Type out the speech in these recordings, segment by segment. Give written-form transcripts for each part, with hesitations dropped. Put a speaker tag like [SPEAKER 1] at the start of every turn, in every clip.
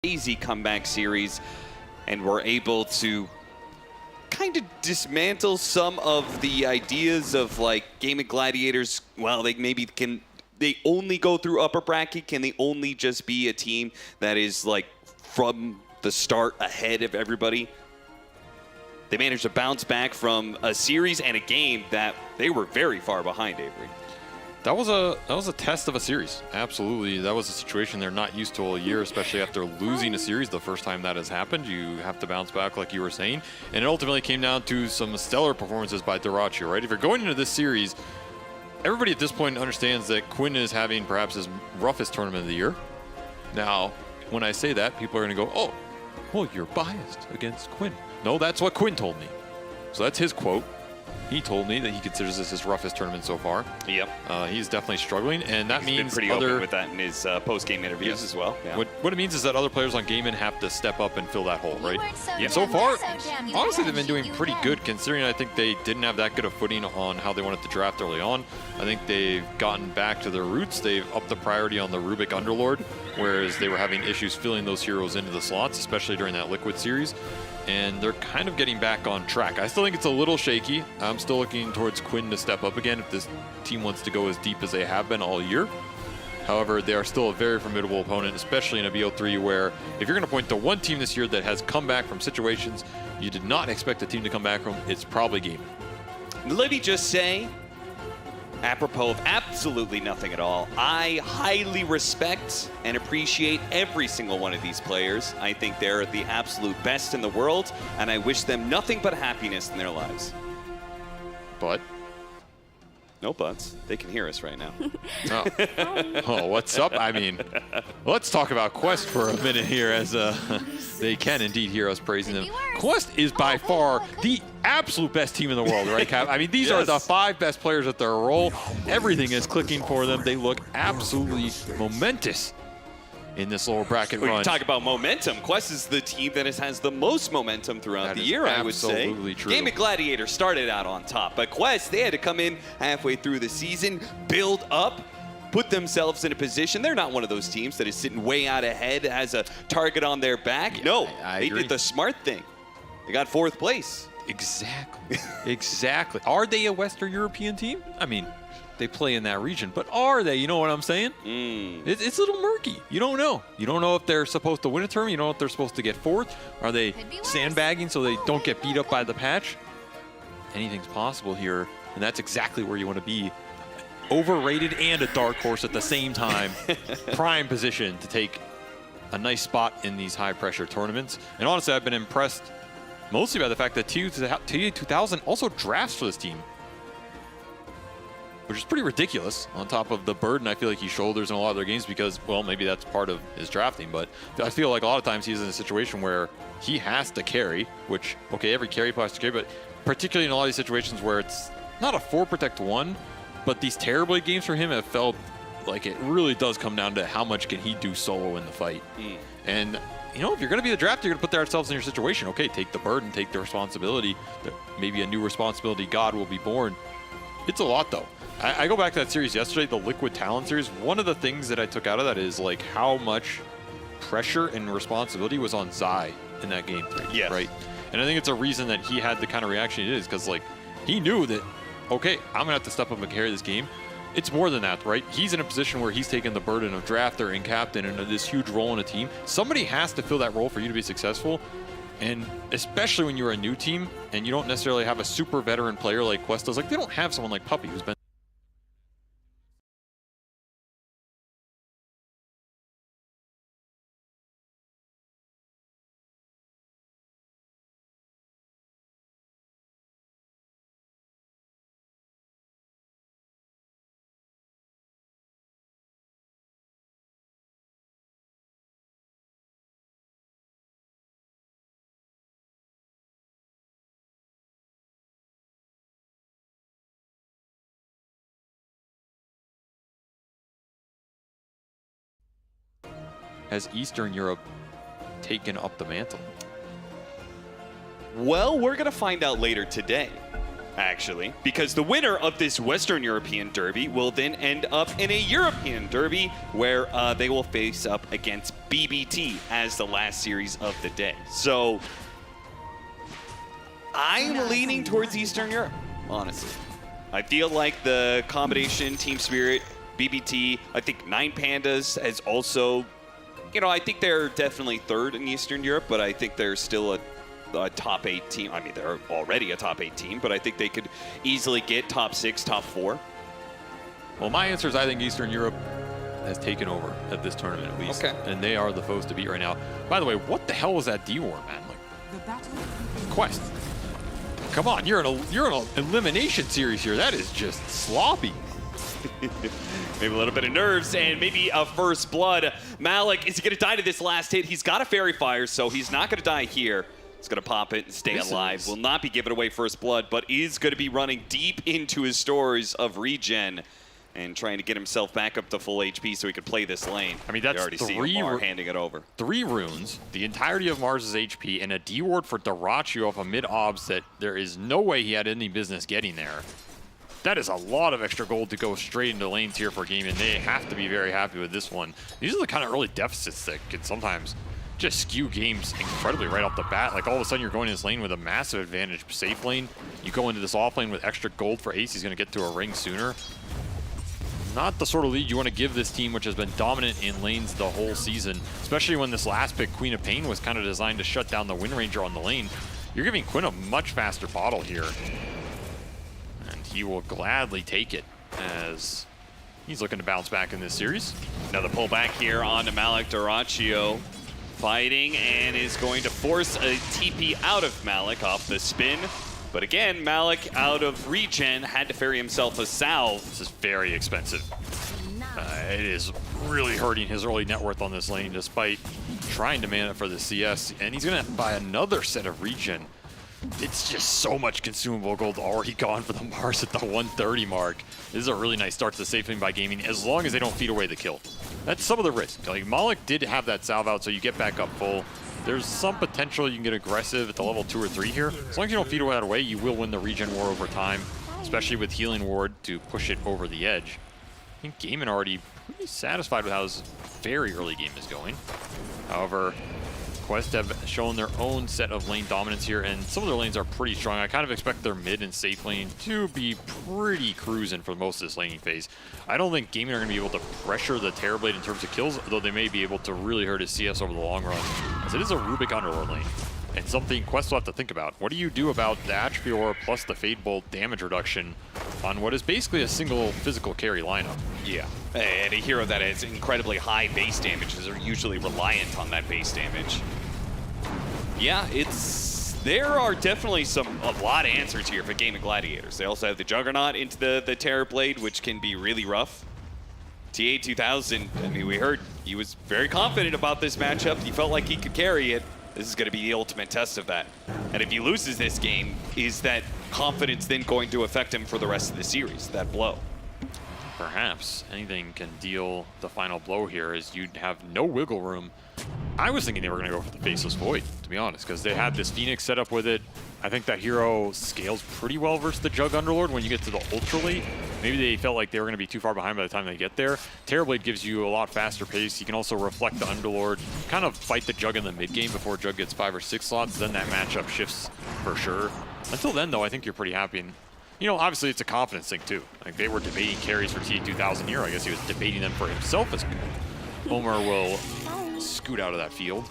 [SPEAKER 1] crazy comeback series, and were able to kind of dismantle some of the ideas of like Gaming Gladiators. Well, they only go through upper bracket? Can they only just be a team that is like from the start ahead of everybody? They managed to bounce back from a series and a game that they were very far behind, Avery.
[SPEAKER 2] That was a test of a series. Absolutely. That was a situation they're not used to all year, especially after losing a series the first time that has happened. You have to bounce back, like you were saying. And it ultimately came down to some stellar performances by Dyrachyo, right? If you're going into this series, everybody at this point understands that Quinn is having perhaps his roughest tournament of the year. Now, when I say that, people are going to go, oh, well, you're biased against Quinn. No, that's what Quinn told me. So that's his quote. He told me that he considers this his roughest tournament so far.
[SPEAKER 1] Yep.
[SPEAKER 2] He's definitely struggling, and that means
[SPEAKER 1] been pretty open with that in his post-game interviews as well. Yeah.
[SPEAKER 2] What it means is that other players on Gaimin have to step up and fill that hole, right? Yeah. So far, honestly, they've been doing pretty good, considering I think they didn't have that good a footing on how they wanted to draft early on. I think they've gotten back to their roots. They've upped the priority on the Rubik Underlord, whereas they were having issues filling those heroes into the slots, especially during that Liquid series. And they're kind of getting back on track. I still think it's a little shaky. I'm still looking towards Quinn to step up again if this team wants to go as deep as they have been all year. However, they are still a very formidable opponent, especially in a BO3, where if you're going to point to one team this year that has come back from situations you did not expect a team to come back from, it's probably Gaimin.
[SPEAKER 1] Let me just say, apropos of absolutely nothing at all, I highly respect and appreciate every single one of these players. I think they're the absolute best in the world, and I wish them nothing but happiness in their lives.
[SPEAKER 2] But?
[SPEAKER 1] No buts. They can hear us right now.
[SPEAKER 2] Oh. Oh, what's up? I mean, let's talk about Quest for a minute here, as they can indeed hear us praising them. Quest is by far the absolute best team in the world, right, Cap? I mean, these are the 5 best players at their role. Everything is clicking for them. They look absolutely momentous in this lower bracket run.
[SPEAKER 1] You talk about momentum. Quest is the team that has the most momentum throughout the year, I would say.
[SPEAKER 2] Absolutely true.
[SPEAKER 1] Gaming Gladiators started out on top, but Quest, they had to come in halfway through the season, build up, put themselves in a position. They're not one of those teams that is sitting way out ahead, has a target on their back.
[SPEAKER 2] Yeah,
[SPEAKER 1] no,
[SPEAKER 2] I
[SPEAKER 1] they
[SPEAKER 2] agree.
[SPEAKER 1] did the smart thing. They got 4th place.
[SPEAKER 2] Exactly. Exactly. Are they a Western European team? I mean, they play in that region, but are they? You know what I'm saying? It's a little murky. You don't know. You don't know if they're supposed to win a tournament. You don't know if they're supposed to get 4th. Are they sandbagging so they don't get beat up by the patch? Anything's possible here, and that's exactly where you want to be. Overrated and a dark horse at the same time. Prime position to take a nice spot in these high-pressure tournaments. And honestly, I've been impressed mostly by the fact that TU2000 also drafts for this team, which is pretty ridiculous, on top of the burden I feel like he shoulders in a lot of their games because, well, maybe that's part of his drafting, but I feel like a lot of times he's in a situation where he has to carry, which, okay, every carry player has to carry, but particularly in a lot of these situations where it's not a 4 protect 1, but these terrible games for him have felt like it really does come down to how much can he do solo in the fight. And, you know, if you're going to be the drafter, you're going to put ourselves in your situation. Okay, take the burden, take the responsibility. Maybe a new responsibility god will be born. It's a lot, though. I go back to that series yesterday, the Liquid Talent series. One of the things that I took out of that is like how much pressure and responsibility was on Zai in that game 3,
[SPEAKER 1] yes.
[SPEAKER 2] Right? And I think it's a reason that he had the kind of reaction he did, because like he knew that, okay, I'm gonna have to step up and carry this game. It's more than that, right? He's in a position where he's taking the burden of drafter and captain and this huge role in a team. Somebody has to fill that role for you to be successful. And especially when you're a new team and you don't necessarily have a super veteran player like Quest does. Like, they don't have someone like Puppy who's been has Eastern Europe taken up the mantle?
[SPEAKER 1] Well, we're going to find out later today. actually, because the winner of this Western European Derby will then end up in a European Derby where they will face up against BBT as the last series of the day. So I'm leaning towards Eastern Europe, honestly. I feel like the combination, Team Spirit, BBT, I think Nine Pandas has also, you know, I think they're definitely third in Eastern Europe, but I think they're still a top 8 team. I mean, they're already a top 8 team, but I think they could easily get top 6, top 4.
[SPEAKER 2] Well, my answer is I think Eastern Europe has taken over at this tournament at least.
[SPEAKER 1] Okay.
[SPEAKER 2] And they are the foes to beat right now. By the way, what the hell was that D-War, man? Like, Quest. Come on, you're in an elimination series here. That is just sloppy.
[SPEAKER 1] Maybe a little bit of nerves and maybe a first blood. Malik, is he going to die to this last hit? He's got a Fairy Fire, so he's not going to die here. He's going to pop it and stay alive. Will not be giving away first blood, but is going to be running deep into his stores of regen and trying to get himself back up to full HP so he could play this lane.
[SPEAKER 2] I mean, that's
[SPEAKER 1] already see Omar handing it over. 3
[SPEAKER 2] runes, the entirety of Mars's HP, and a D-ward for Dyrachyo off a mid-obs that there is no way he had any business getting there. That is a lot of extra gold to go straight into lanes here for Game, and they have to be very happy with this one. These are the kind of early deficits that can sometimes just skew games incredibly right off the bat. Like all of a sudden you're going in this lane with a massive advantage. Safe lane, you go into this off lane with extra gold for Ace, he's going to get to a ring sooner. Not the sort of lead you want to give this team, which has been dominant in lanes the whole season, especially when this last pick, Queen of Pain, was kind of designed to shut down the Wind Ranger on the lane. You're giving Quinn a much faster bottle here. And he will gladly take it as he's looking to bounce back in this series.
[SPEAKER 1] Another pullback here on Malik. Dyrachyo fighting and is going to force a TP out of Malik off the spin. But again, Malik out of regen had to ferry himself a salve.
[SPEAKER 2] This is very expensive. It is really hurting his early net worth on this lane despite trying to man it for the CS. And he's going to buy another set of regen. It's just so much consumable gold already gone for the Mars at the 130 mark. This is a really nice start to the safe lane by Gaming, as long as they don't feed away the kill. That's some of the risk. Like, Malik did have that salve out, so you get back up full. There's some potential you can get aggressive at the level 2 or 3 here. As long as you don't feed that away, you will win the regen war over time, especially with healing ward to push it over the edge. I think Gaimin already pretty satisfied with how his very early game is going. However, Quest have shown their own set of lane dominance here, and some of their lanes are pretty strong. I kind of expect their mid and safe lane to be pretty cruising for most of this laning phase. I don't think Gaming are going to be able to pressure the Terrorblade in terms of kills, though they may be able to really hurt his CS over the long run, as it is a Rubik Underlord lane. And something Quest will have to think about. What do you do about the Atrophy Aura plus the Fade Bolt damage reduction on what is basically a single physical carry lineup?
[SPEAKER 1] Yeah, and a hero that has incredibly high base damages are usually reliant on that base damage. Yeah, there are definitely a lot of answers here for Gaming Gladiators. They also have the Juggernaut into the Terrorblade, which can be really rough. TA2000, I mean, we heard he was very confident about this matchup. He felt like he could carry it. This is going to be the ultimate test of that. And if he loses this game, is that confidence then going to affect him for the rest of the series, that blow?
[SPEAKER 2] Perhaps. Anything can deal the final blow here, as you'd have no wiggle room. I was thinking they were going to go for the Faceless Void, to be honest, because they had this Phoenix set up with it. I think that hero scales pretty well versus the Jug Underlord when you get to the Ultra late. Maybe they felt like they were going to be too far behind by the time they get there. Terrorblade gives you a lot faster pace. You can also reflect the Underlord, kind of fight the Jug in the mid game before Jug gets 5 or 6 slots. Then that matchup shifts for sure. Until then, though, I think you're pretty happy. And, you know, obviously it's a confidence thing, too. Like, they were debating carries for TA2000 here. I guess he was debating them for himself as well. Omar will scoot out of that field.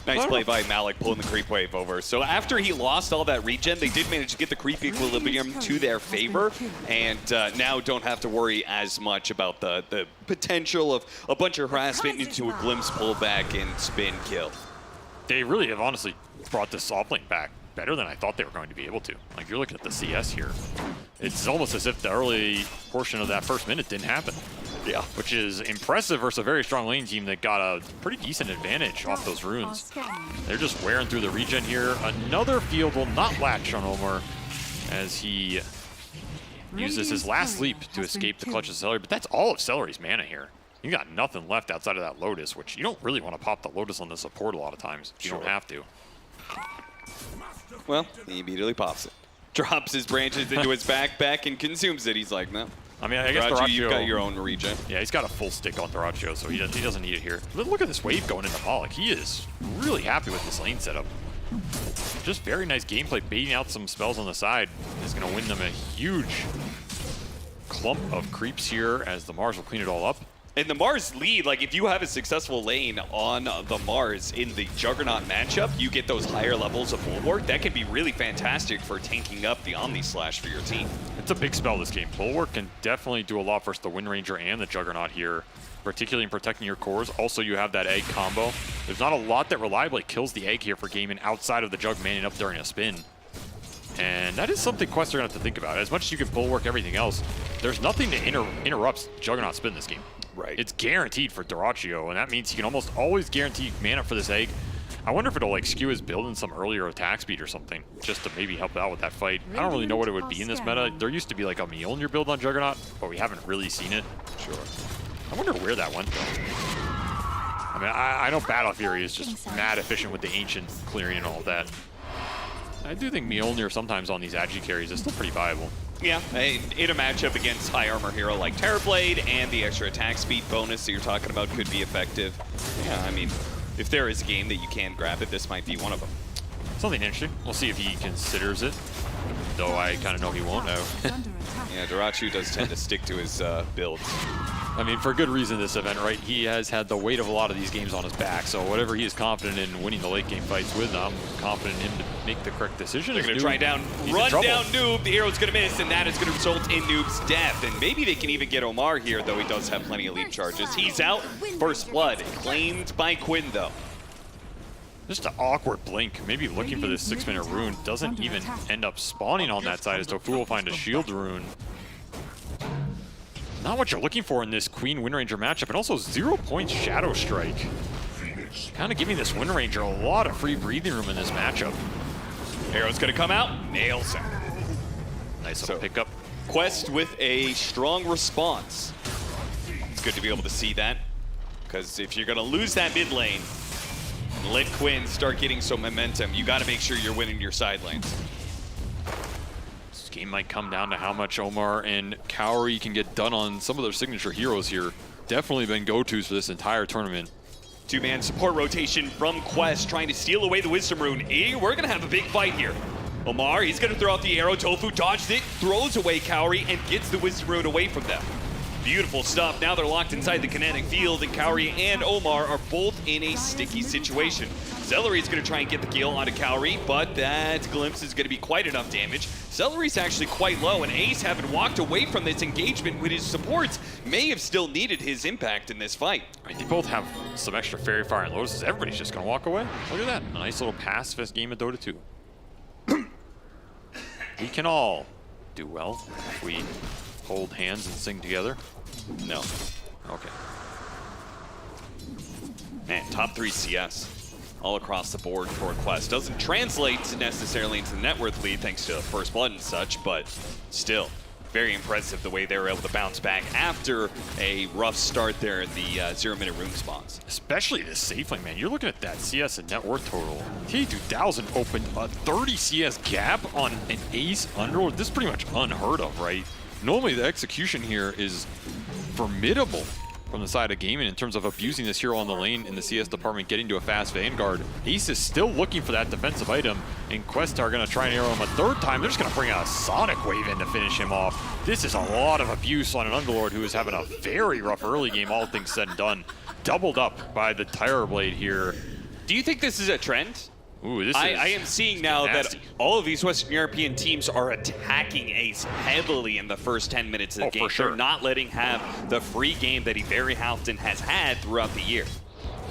[SPEAKER 1] Nice play by Malik pulling the creep wave over. So after he lost all that regen, they did manage to get the creep equilibrium to their favor, and now don't have to worry as much about the potential of a bunch of harassment into a glimpse pullback and spin kill.
[SPEAKER 2] They really have honestly brought this off lane back better than I thought they were going to be able to. Like, you're looking at the CS here. It's almost as if the early portion of that first minute didn't happen. Yeah, which is impressive versus a very strong lane team that got a pretty decent advantage off those runes. They're just wearing through the regen here. Another field will not latch on Omar as he uses his last leap to escape the clutch of Celery, but that's all of Celery's mana here. You got nothing left outside of that Lotus, which you don't really want to pop the Lotus on the support a lot of times. You don't have to.
[SPEAKER 1] Well, he immediately pops it. drops his branches into his backpack and consumes it. He's like, no.
[SPEAKER 2] I mean, I guess
[SPEAKER 1] Thoraccio,
[SPEAKER 2] Thoraccio,
[SPEAKER 1] you've got your own regen.
[SPEAKER 2] Yeah, he's got a full stick on Thoraccio, so he doesn't need it here. But look at this wave going into Pollock. He is really happy with this lane setup. Just very nice gameplay, baiting out some spells on the side is going to win them a huge clump of creeps here as the Mars will clean it all up.
[SPEAKER 1] And the Mars lead, like if you have a successful lane on the Mars in the Juggernaut matchup, you get those higher levels of Bulwark. That can be really fantastic for tanking up the Omni Slash for your team.
[SPEAKER 2] It's a big spell this game. Bulwark can definitely do a lot versus the Wind Ranger and the Juggernaut here, particularly in protecting your cores. Also, you have that egg combo. There's not a lot that reliably kills the egg here for Gaimin outside of the Jug manning up during a spin. And that is something Quest are going to have to think about. As much as you can Bulwark everything else, there's nothing to interrupt Juggernaut spin this game.
[SPEAKER 1] Right.
[SPEAKER 2] It's guaranteed for Thoraccio, and that means he can almost always guarantee mana for this egg. I wonder if it'll like skew his build in some earlier attack speed or something, just to maybe help out with that fight. I don't really know what it would be in this meta. There used to be like a Mjolnir build on Juggernaut, but we haven't really seen it.
[SPEAKER 1] Sure.
[SPEAKER 2] I wonder where that went though. I mean, I know Battle Fury is just mad efficient with the Ancient clearing and all of that. I do think Mjolnir sometimes on these Agi carries is still pretty viable.
[SPEAKER 1] Yeah, in a matchup against high armor hero like Terrorblade and the extra attack speed bonus that you're talking about could be effective. Yeah, I mean, if there is a game that you can grab it, this might be one of them.
[SPEAKER 2] Something interesting. We'll see if he considers it, though I kind of know he won't know.
[SPEAKER 1] Yeah, Thoraccio does tend to stick to his builds.
[SPEAKER 2] I mean, for good reason this event, right? He has had the weight of a lot of these games on his back, so whatever he is confident in winning the late game fights with, I'm confident in him to make the correct decision.
[SPEAKER 1] They're going to try down, run down Noob. The arrow's going to miss, and that is going to result in Noob's death. And maybe they can even get Omar here, though he does have plenty of leap charges. He's out. First blood claimed by Quinn, though.
[SPEAKER 2] Just an awkward blink, maybe looking for this 6-minute rune. Doesn't even end up spawning on that side as Tofu will find a shield rune. Not what you're looking for in this Queen Wind Ranger matchup, and also 0 points Shadow Strike. Kind of giving this Wind Ranger a lot of free breathing room in this matchup.
[SPEAKER 1] Arrow's gonna come out, nails it.
[SPEAKER 2] Nice little pickup.
[SPEAKER 1] Quest with a strong response. It's good to be able to see that, because if you're gonna lose that mid lane, and let Quinn start getting some momentum, you gotta make sure you're winning your side lanes.
[SPEAKER 2] This game might come down to how much Omar and Cowrie can get done on some of their signature heroes here. Definitely been go-tos for this entire tournament.
[SPEAKER 1] Two-man support rotation from Quest, trying to steal away the Wisdom Rune. We're gonna have a big fight here. Omar, he's gonna throw out the arrow. Tofu dodges it, throws away Cowrie, and gets the Wisdom Rune away from them. Beautiful stuff. Now they're locked inside the kinetic field, and Cowrie and Omar are both in a sticky situation. Celery's going to try and get the kill onto Cowrie, but that glimpse is going to be quite enough damage. Celery's actually quite low, and Ace, having walked away from this engagement with his supports, may have still needed his impact in this fight.
[SPEAKER 2] They both have some extra Fairy Fire and Lotuses. Everybody's just going to walk away. Look at that. A nice little pacifist game of Dota 2. We can all do well if we hold hands and sing together.
[SPEAKER 1] No.
[SPEAKER 2] Okay.
[SPEAKER 1] Man, top 3 CS all across the board for Quest. Doesn't translate necessarily into the net worth lead thanks to First Blood and such, but still very impressive the way they were able to bounce back after a rough start there in the 0-minute rune spawns.
[SPEAKER 2] Especially this safe lane, man. You're looking at that CS and net worth total. T2000 opened a 30 CS gap on an Ace Underlord. This is pretty much unheard of, right? Normally the execution here is formidable from the side of Gaimin in terms of abusing this hero on the lane in the CS department, getting to a fast Vanguard. Ace is still looking for that defensive item, and Quest are going to try and arrow him a third time. They're just going to bring a Sonic Wave in to finish him off. This is a lot of abuse on an Underlord who is having a very rough early game, all things said and done. Doubled up by the Terrorblade here.
[SPEAKER 1] Do you think this is a trend?
[SPEAKER 2] Ooh, this
[SPEAKER 1] I am seeing now
[SPEAKER 2] nasty.
[SPEAKER 1] that all of these Western European teams are attacking Ace heavily in the first 10 minutes of the game.
[SPEAKER 2] For sure.
[SPEAKER 1] They're not letting him have the free game that he very often has had throughout the year.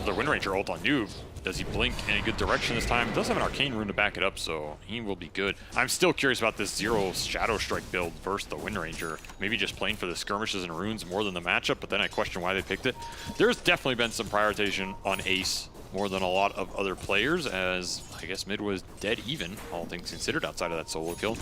[SPEAKER 2] The Wind Ranger ult on Noob. Does he blink in a good direction this time? Does have an Arcane Rune to back it up, so he will be good. I'm still curious about this 0 Shadow Strike build versus the Wind Ranger. Maybe just playing for the skirmishes and runes more than the matchup, but then I question why they picked it. There's definitely been some prioritization on Ace more than a lot of other players, as I guess mid was dead even, all things considered, outside of that solo kill.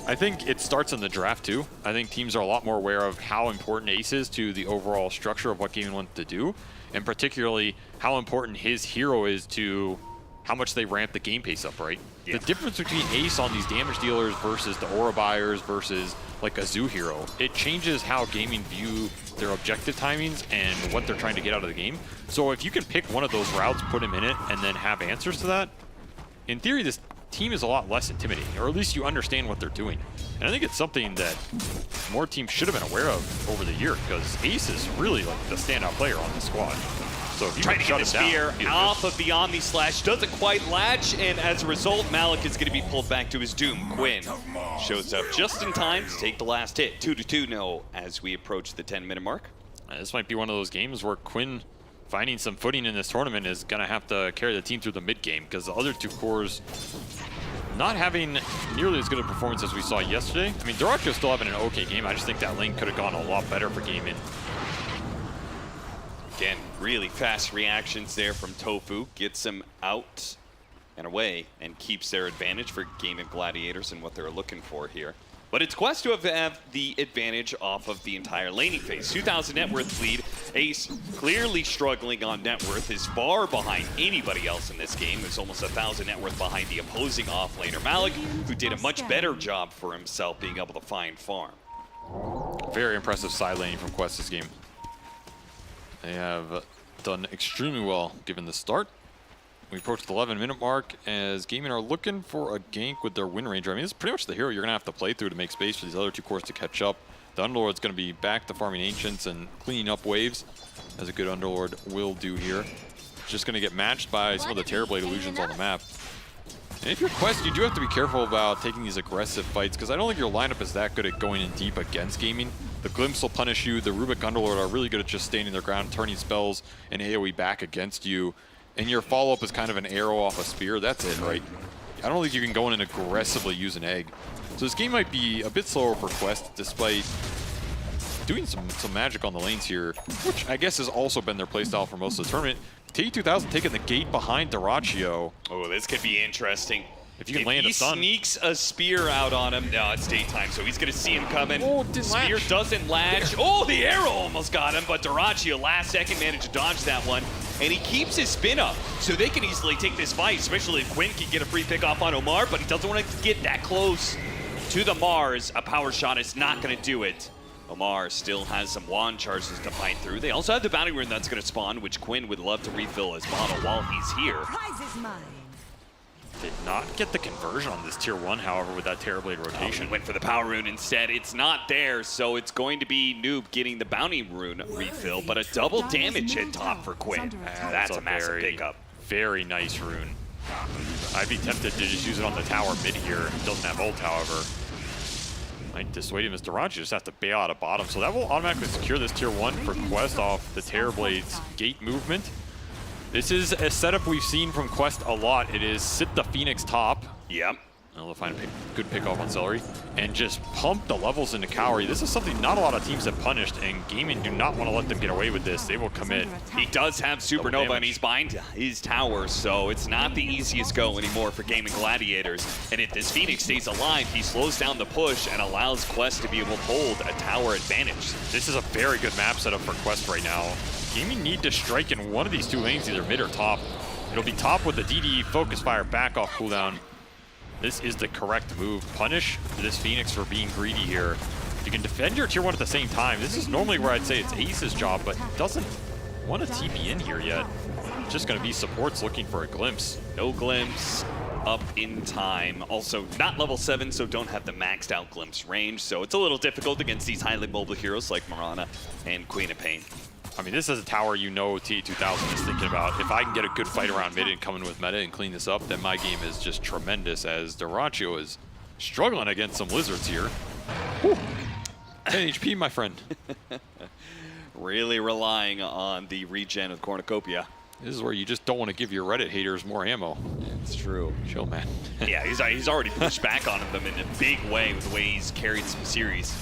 [SPEAKER 2] I think it starts in the draft too. I think teams are a lot more aware of how important Ace is to the overall structure of what Gaimin wants to do, and particularly how important his hero is to how much they ramp the game pace up, right?
[SPEAKER 1] Yeah.
[SPEAKER 2] The difference between Ace on these damage dealers versus the aura buyers versus like a Zoo Hero, it changes how gaming view their objective timings and what they're trying to get out of the game. So if you can pick one of those routes, put him in it, and then have answers to that, in theory, this team is a lot less intimidating, or at least you understand what they're doing. And I think it's something that more teams should have been aware of over the year, because Ace is really like the standout player on this squad. So if you
[SPEAKER 1] Trying
[SPEAKER 2] can
[SPEAKER 1] to get
[SPEAKER 2] shut
[SPEAKER 1] the
[SPEAKER 2] him down,
[SPEAKER 1] spear off of the Omni Slash, doesn't quite latch, and as a result, Malik is going to be pulled back to his doom. Quinn shows up just in time to take the last hit. 2-2 no as we approach the 10-minute mark.
[SPEAKER 2] This might be one of those games where Quinn finding some footing in this tournament is going to have to carry the team through the mid game, because the other two cores not having nearly as good a performance as we saw yesterday. I mean, Dyrachio's still having an okay game. I just think that lane could have gone a lot better for gaming.
[SPEAKER 1] Again, really fast reactions there from Tofu. Gets him out and away and keeps their advantage for Gaming Gladiators and what they're looking for here. But it's Quest to have the advantage off of the entire laning phase. 2,000 net worth lead. Ace clearly struggling on net worth, is far behind anybody else in this game. It's almost 1,000 net worth behind the opposing offlaner Malik, who did a much better job for himself being able to find farm.
[SPEAKER 2] Very impressive side laning from Quest this game. They have done extremely well given the start. We approach the 11-minute mark as Gaming are looking for a gank with their Wind Ranger. I mean, this is pretty much the hero you're going to have to play through to make space for these other two cores to catch up. The Underlord's going to be back to farming Ancients and cleaning up waves, as a good Underlord will do here. Just going to get matched by some of the Terrorblade illusions on the map. And if you're Quest, you do have to be careful about taking these aggressive fights, because I don't think your lineup is that good at going in deep against Gaming. The Glimpse will punish you. The Rubik Underlord are really good at just standing their ground, turning spells and AoE back against you. And your follow-up is kind of an arrow off a spear. That's it, right? I don't think you can go in and aggressively use an egg. So this game might be a bit slower for Quest, despite doing some magic on the lanes here, which I guess has also been their playstyle for most of the tournament. TE2000 taking the gate behind Dyrachio.
[SPEAKER 1] Oh, this could be interesting.
[SPEAKER 2] If you can land a stun.
[SPEAKER 1] He sneaks a spear out on him. No, it's daytime, so he's going to see him coming.
[SPEAKER 2] Oh, didn't
[SPEAKER 1] spear
[SPEAKER 2] latch.
[SPEAKER 1] doesn't latch. Oh, the arrow almost got him, but Dyrachio last second managed to dodge that one. And he keeps his spin up, so they can easily take this fight, especially if Quinn can get a free pick off on Omar, but he doesn't want to get that close to the Mars. A power shot is not going to do it. Omar still has some wand charges to fight through. They also have the bounty rune that's going to spawn, which Quinn would love to refill his bottle while he's here.
[SPEAKER 3] Prize is mine.
[SPEAKER 2] Did not get the conversion on this tier 1, however, with that Terrorblade rotation.
[SPEAKER 1] He went for the power rune instead. It's not there, so it's going to be Noob getting the bounty rune refill, but a double damage hit top for Quinn. That's a massive pickup.
[SPEAKER 2] Very nice rune. I'd be tempted to just use it on the tower mid here. It doesn't have ult, however. Might dissuade him as Dyrachio just have to bail out of bottom. So that will automatically secure this tier 1 for Quest off the Terrorblade's gate movement. This is a setup we've seen from Quest a lot. It is sit the Phoenix top.
[SPEAKER 1] Yep.
[SPEAKER 2] They'll find a good pick off on Celery and just pump the levels into Cowrie. This is something not a lot of teams have punished, and Gaming do not want to let them get away with this. They will commit.
[SPEAKER 1] He does have Supernova, and he's behind his tower, so it's not the easiest go anymore for Gaming Gladiators. And if this Phoenix stays alive, he slows down the push and allows Quest to be able to hold a tower advantage.
[SPEAKER 2] This is a very good map setup for Quest right now. Gaming need to strike in one of these two lanes, either mid or top. It'll be top with the DD Focus Fire back off cooldown. This is the correct move. Punish this Phoenix for being greedy here. You can defend your tier 1 at the same time. This is normally where I'd say it's Ace's job, but doesn't want to TP in here yet. Just going to be supports looking for a glimpse.
[SPEAKER 1] No glimpse up in time. Also, not level 7, so don't have the maxed out glimpse range, so it's a little difficult against these highly mobile heroes like Mirana and Queen of Pain.
[SPEAKER 2] I mean, this is a tower you know TE2000 is thinking about. If I can get a good fight around mid and come in with meta and clean this up, then my game is just tremendous, as Dyrachio is struggling against some lizards here. Whew. 10 HP, my friend.
[SPEAKER 1] Really relying on the regen of Cornucopia.
[SPEAKER 2] This is where you just don't want to give your Reddit haters more ammo.
[SPEAKER 1] It's true.
[SPEAKER 2] Chill, man.
[SPEAKER 1] Yeah, he's already pushed back on them in a big way with the way he's carried some series.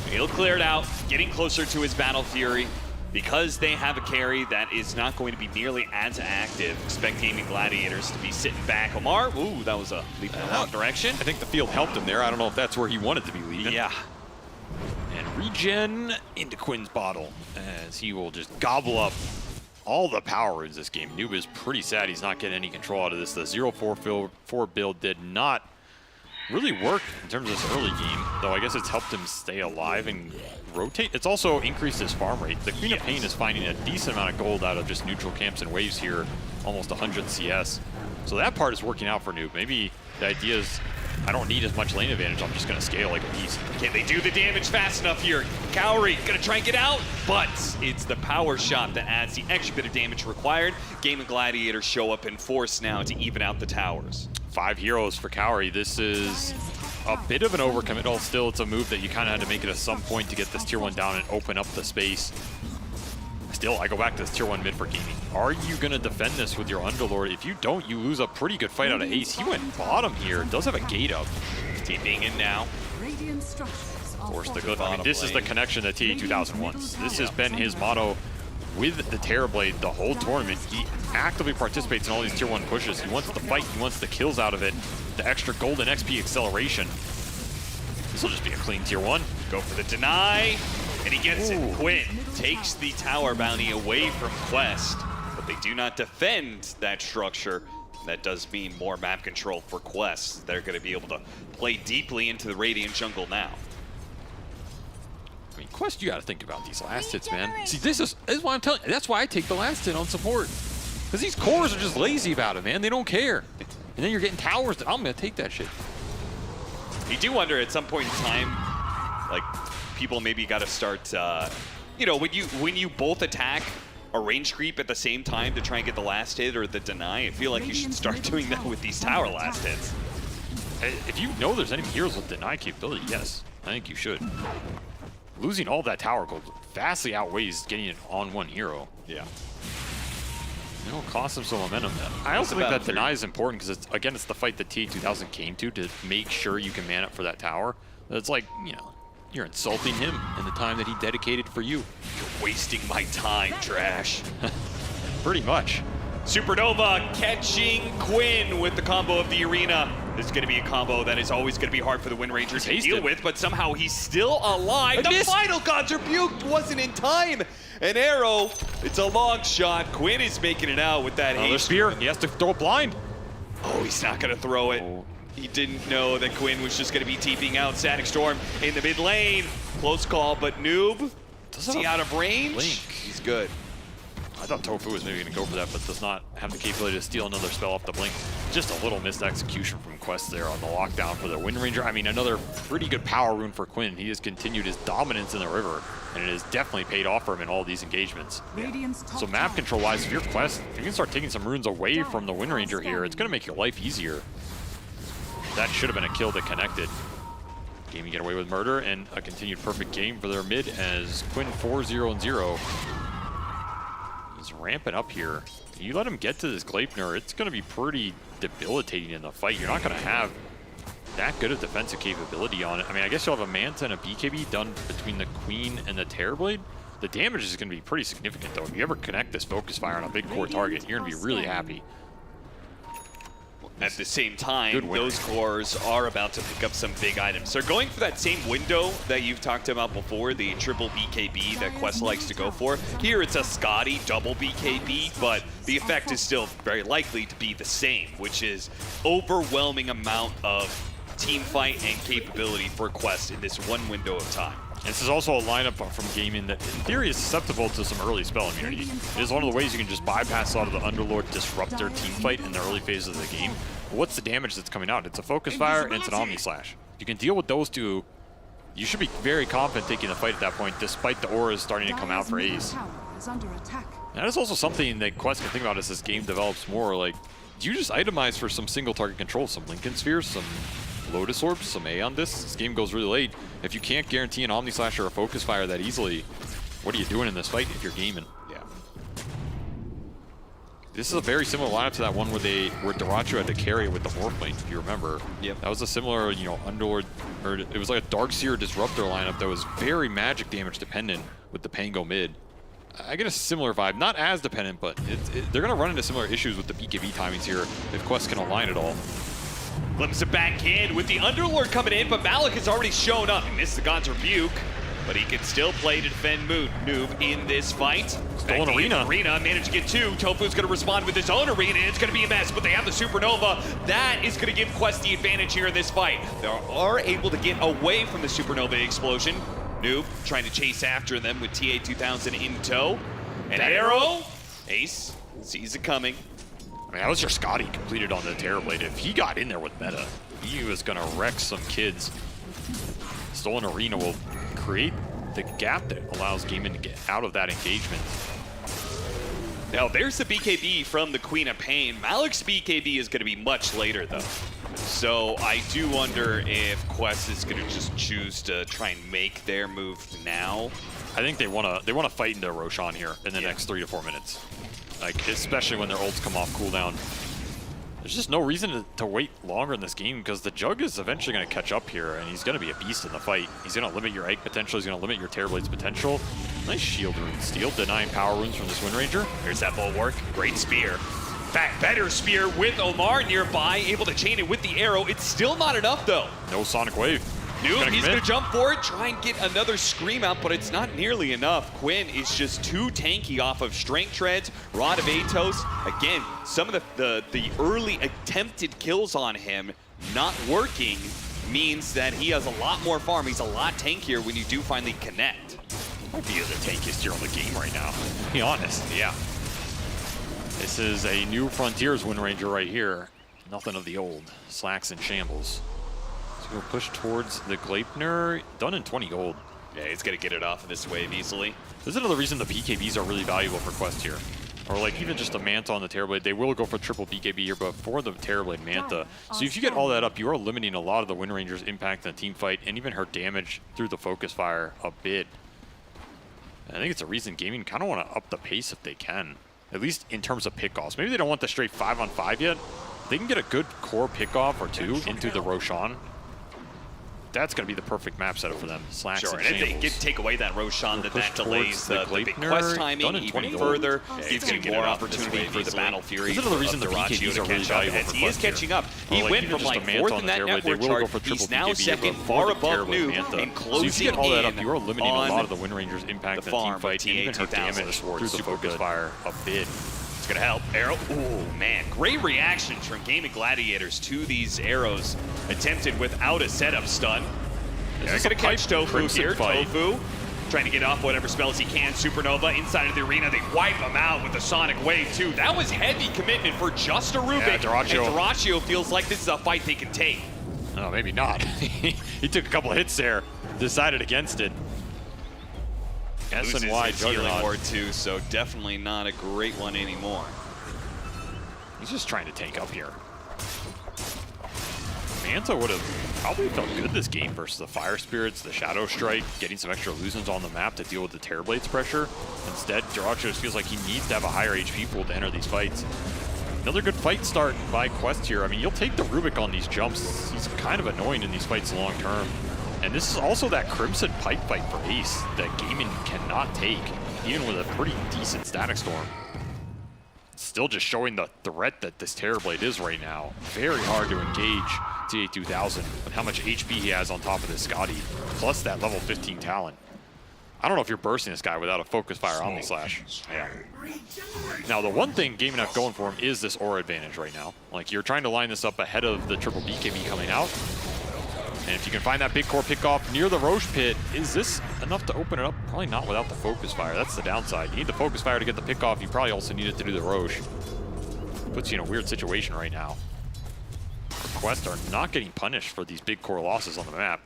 [SPEAKER 1] He'll clear it out, getting closer to his Battle Fury. Because they have a carry that is not going to be nearly as active, expect Gaming Gladiators to be sitting back. Omar, ooh, that was a leap in the wrong direction.
[SPEAKER 2] I think the field helped him there. I don't know if that's where he wanted to be leaving.
[SPEAKER 1] Yeah.
[SPEAKER 2] And regen into Quinn's bottle, as he will just gobble up all the power runes this game. Noob is pretty sad he's not getting any control out of this. The 0-4 build did not really work in terms of this early game, though I guess it's helped him stay alive and rotate. It's also increased his farm rate. The Queen of Pain is finding a decent amount of gold out of just neutral camps and waves here, almost 100 CS. So that part is working out for Noob. Maybe the idea is, I don't need as much lane advantage, I'm just going to scale like a beast.
[SPEAKER 1] Can they do the damage fast enough here? Cowrie gonna try and get out, but it's the power shot that adds the extra bit of damage required. Gaming Gladiators show up in force now to even out the towers.
[SPEAKER 2] 5 heroes for Cowrie. This is a bit of an overcommittal. Still, it's a move that you kind of had to make it at some point to get this tier 1 down and open up the space. Still, I go back to this tier 1 mid for gaming. Are you going to defend this with your Underlord? If you don't, you lose a pretty good fight out of Ace. He went bottom here. Does have a gate up.
[SPEAKER 1] TPing in now.
[SPEAKER 2] Force the good. I mean, this is the connection that TA2000 wants. This has been his motto with the Terrorblade the whole tournament. He actively participates in all these tier 1 pushes. He wants the fight. He wants the kills out of it. The extra golden XP acceleration. This will just be a clean tier 1.
[SPEAKER 1] Go for the deny. And he gets it. Quinn takes the tower bounty away from Quest, but they do not defend that structure. That does mean more map control for Quest. They're going to be able to play deeply into the Radiant jungle now.
[SPEAKER 2] I mean, Quest, you got to think about these last hits, man. See, this is why I'm telling you. That's why I take the last hit on support. Because these cores are just lazy about it, man. They don't care. And then you're getting towers. I'm going to take that shit.
[SPEAKER 1] You do wonder at some point in time, like, people maybe got to start, you know, when you both attack a range creep at the same time to try and get the last hit or the deny, I feel like you should start doing that with these tower last hits.
[SPEAKER 2] If you know there's any heroes with deny capability, yes, I think you should. Losing all that tower gold vastly outweighs getting an on-one hero.
[SPEAKER 1] Yeah.
[SPEAKER 2] It'll cost them some momentum. I also think that deny is important because, it's the fight that TA2000 came to make sure you can man up for that tower. It's like, you know, you're insulting him in the time that he dedicated for you.
[SPEAKER 1] You're wasting my time, trash.
[SPEAKER 2] Pretty much.
[SPEAKER 1] Supernova catching Quinn with the combo of the arena. This is going to be a combo that is always going to be hard for the Wind Ranger to deal with, but somehow he's still alive. The final God's Rebuke wasn't in time. An arrow, it's a long shot. Quinn is making it out with that
[SPEAKER 2] Another spear, he has to throw it blind.
[SPEAKER 1] Oh, he's not going to throw it. He didn't know that Quinn was just going to be TPing out. Static Storm in the mid lane. Close call, but Noob, is he out of range?
[SPEAKER 2] Blink.
[SPEAKER 1] He's good.
[SPEAKER 2] I thought Tofu was maybe going to go for that, but does not have the capability to steal another spell off the blink. Just a little missed execution from Quest there on the lockdown for the Wind Ranger. I mean, another pretty good power rune for Quinn. He has continued his dominance in the river, and it has definitely paid off for him in all these engagements. So map control-wise, if you're Quest, if you can start taking some runes away from the Wind Ranger here, it's going to make your life easier. That should have been a kill that connected. Gaming get away with murder, and a continued perfect game for their mid as Quinn 4-0-0. He's ramping up here. You let him get to this Gleipnir, it's going to be pretty debilitating in the fight. You're not going to have that good of defensive capability on it. I mean, I guess you'll have a Manta and a BKB done between the Queen and the Terrorblade. The damage is going to be pretty significant, though. If you ever connect this Focus Fire on a big core target, you're going to be really happy.
[SPEAKER 1] At the same time, those cores are about to pick up some big items. They're going for that same window that you've talked about before, the triple BKB that Quest likes to go for. Here it's a Scotty double BKB, but the effect is still very likely to be the same, which is overwhelming amount of team fight and capability for Quest in this one window of time.
[SPEAKER 2] This is also a lineup from gaming that, in theory, is susceptible to some early spell immunity. It is one of the ways you can just bypass a lot of the Underlord, disrupt their team fight in the early phases of the game. But what's the damage that's coming out? It's a Focus Fire and it's an Omni Slash. You can deal with those two. You should be very confident taking the fight at that point, despite the auras starting to come out for Ace. That is also something that Quest can think about as this game develops more. Like, do you just itemize for some single target control? Some Lincoln Spheres, some Lotus Orbs, some Aeon Discs. This game goes really late. If you can't guarantee an Omni Slash or a Focus Fire that easily, what are you doing in this fight if you're gaming?
[SPEAKER 1] Yeah.
[SPEAKER 2] This is a very similar lineup to that one where Daracho had to carry it with the Morphlane, if you remember.
[SPEAKER 1] Yep.
[SPEAKER 2] That was a similar, you know, Underlord, or it was like a Darkseer Disruptor lineup that was very magic damage dependent with the Pango mid. I get a similar vibe, not as dependent, but they're going to run into similar issues with the BKB timings here if Quest can align at all.
[SPEAKER 1] Flips it back in with the Underlord coming in, but Malik has already shown up. He missed the God's Rebuke. but he can still play to defend Noob in this fight.
[SPEAKER 2] Stolen arena.
[SPEAKER 1] Arena managed to get 2. Tofu's going to respond with his own arena, and it's going to be a mess, but they have the Supernova. That is going to give Quest the advantage here in this fight. They are able to get away from the Supernova explosion. Noob trying to chase after them with TA-2000 in tow. An arrow. Ace sees it coming.
[SPEAKER 2] I mean, that was your Scotty completed on the Terrorblade. If he got in there with meta, he was going to wreck some kids. Stolen Arena will create the gap that allows Gaimin to get out of that engagement.
[SPEAKER 1] Now, there's the BKB from the Queen of Pain. Malik's BKB is going to be much later, though. So I do wonder if Quest is going to just choose to try and make their move now.
[SPEAKER 2] I think they want to fight into Roshan here in the next 3 to 4 minutes. Like, especially when their ults come off cooldown. There's just no reason to wait longer in this game because the Jug is eventually going to catch up here and he's going to be a beast in the fight. He's going to limit your egg potential. He's going to limit your Terrorblade's potential. Nice shield rune steal, denying power runes from this Wind Ranger.
[SPEAKER 1] There's that bulwark. Great spear. In fact, better spear with Omar nearby, able to chain it with the arrow. It's still not enough, though.
[SPEAKER 2] No Sonic Wave.
[SPEAKER 1] Noob, he's going to jump for it, try and get another Scream out, but it's not nearly enough. Quinn is just too tanky off of Strength Treads, Rod of Atos. Again, some of the early attempted kills on him not working means that he has a lot more farm. He's a lot tankier when you do finally connect.
[SPEAKER 2] Might be the tankiest here on the game right now, to be honest. Yeah. This is a new Frontiers Wind Ranger right here. Nothing of the old. Slacks and shambles. We'll push towards the Gleipnir, done in 20 gold.
[SPEAKER 1] Yeah, he's going to get it off of this wave easily.
[SPEAKER 2] This is another reason the BKBs are really valuable for Quest here. Or like even just a Manta on the Terrorblade. They will go for triple BKB here, but for the Terrorblade Manta. So if you get all that up, you are limiting a lot of the Wind Ranger's impact in the team fight and even her damage through the focus fire a bit. And I think it's a reason Gaming kind of want to up the pace if they can. At least in terms of pickoffs. Maybe they don't want the straight 5-on-5 yet. They can get a good core pickoff or 2 into the Roshan. That's going to be the perfect map setup for them. Slacks
[SPEAKER 1] sure,
[SPEAKER 2] and
[SPEAKER 1] if they take away that Roshan, then that delays the big quest timing even further. Gives you more opportunity for the Battle Fury.
[SPEAKER 2] This is another reason the BKBs are really valuable for
[SPEAKER 1] he is catching up. He went from like 4th in that network chart. He's now 2nd, far above Noob, and closing in.
[SPEAKER 2] So if you get all that up, you are limiting a lot of the Wind Ranger's impact in the team fight, and even her damage through the focus fire a bit.
[SPEAKER 1] It's gonna help. Arrow. Oh man, great reactions from Gaming Gladiators to these arrows attempted without a setup stun. They're gonna catch Tofu here. Tofu trying to get off whatever spells he can. Supernova inside of the arena. They wipe him out with a Sonic Wave too. That was heavy commitment for just a Rubik.
[SPEAKER 2] Yeah,
[SPEAKER 1] and Dyrachyo feels like this is a fight they can take.
[SPEAKER 2] No, maybe not. He took a couple of hits there, decided against it. SNY Juggernaut
[SPEAKER 1] Ward too, so definitely not a great one anymore.
[SPEAKER 2] He's just trying to tank up here. Manta would have probably felt good this game versus the Fire Spirits, the Shadow Strike, getting some extra illusions on the map to deal with the Terrorblade's pressure. Instead, Dyrachyo just feels like he needs to have a higher HP pool to enter these fights. Another good fight start by Quest here. I mean, you'll take the Rubik on these jumps. He's kind of annoying in these fights long term. And this is also that Crimson Pipe fight for Ace that Gaming cannot take, even with a pretty decent Static Storm. Still just showing the threat that this Terrorblade is right now. Very hard to engage TA-2000 with how much HP he has on top of this Scotty, plus that level 15 talent. I don't know if you're bursting this guy without a Focus Fire Omnislash. Yeah. Now, the one thing Gaming have going for him is this aura advantage right now. Like, you're trying to line this up ahead of the triple BKB coming out. And if you can find that big core pickoff near the Roche pit, is this enough to open it up? Probably not without the Focus Fire. That's the downside. You need the Focus Fire to get the pickoff. You probably also need it to do the Roche. Puts you in a weird situation right now. Quest are not getting punished for these big core losses on the map.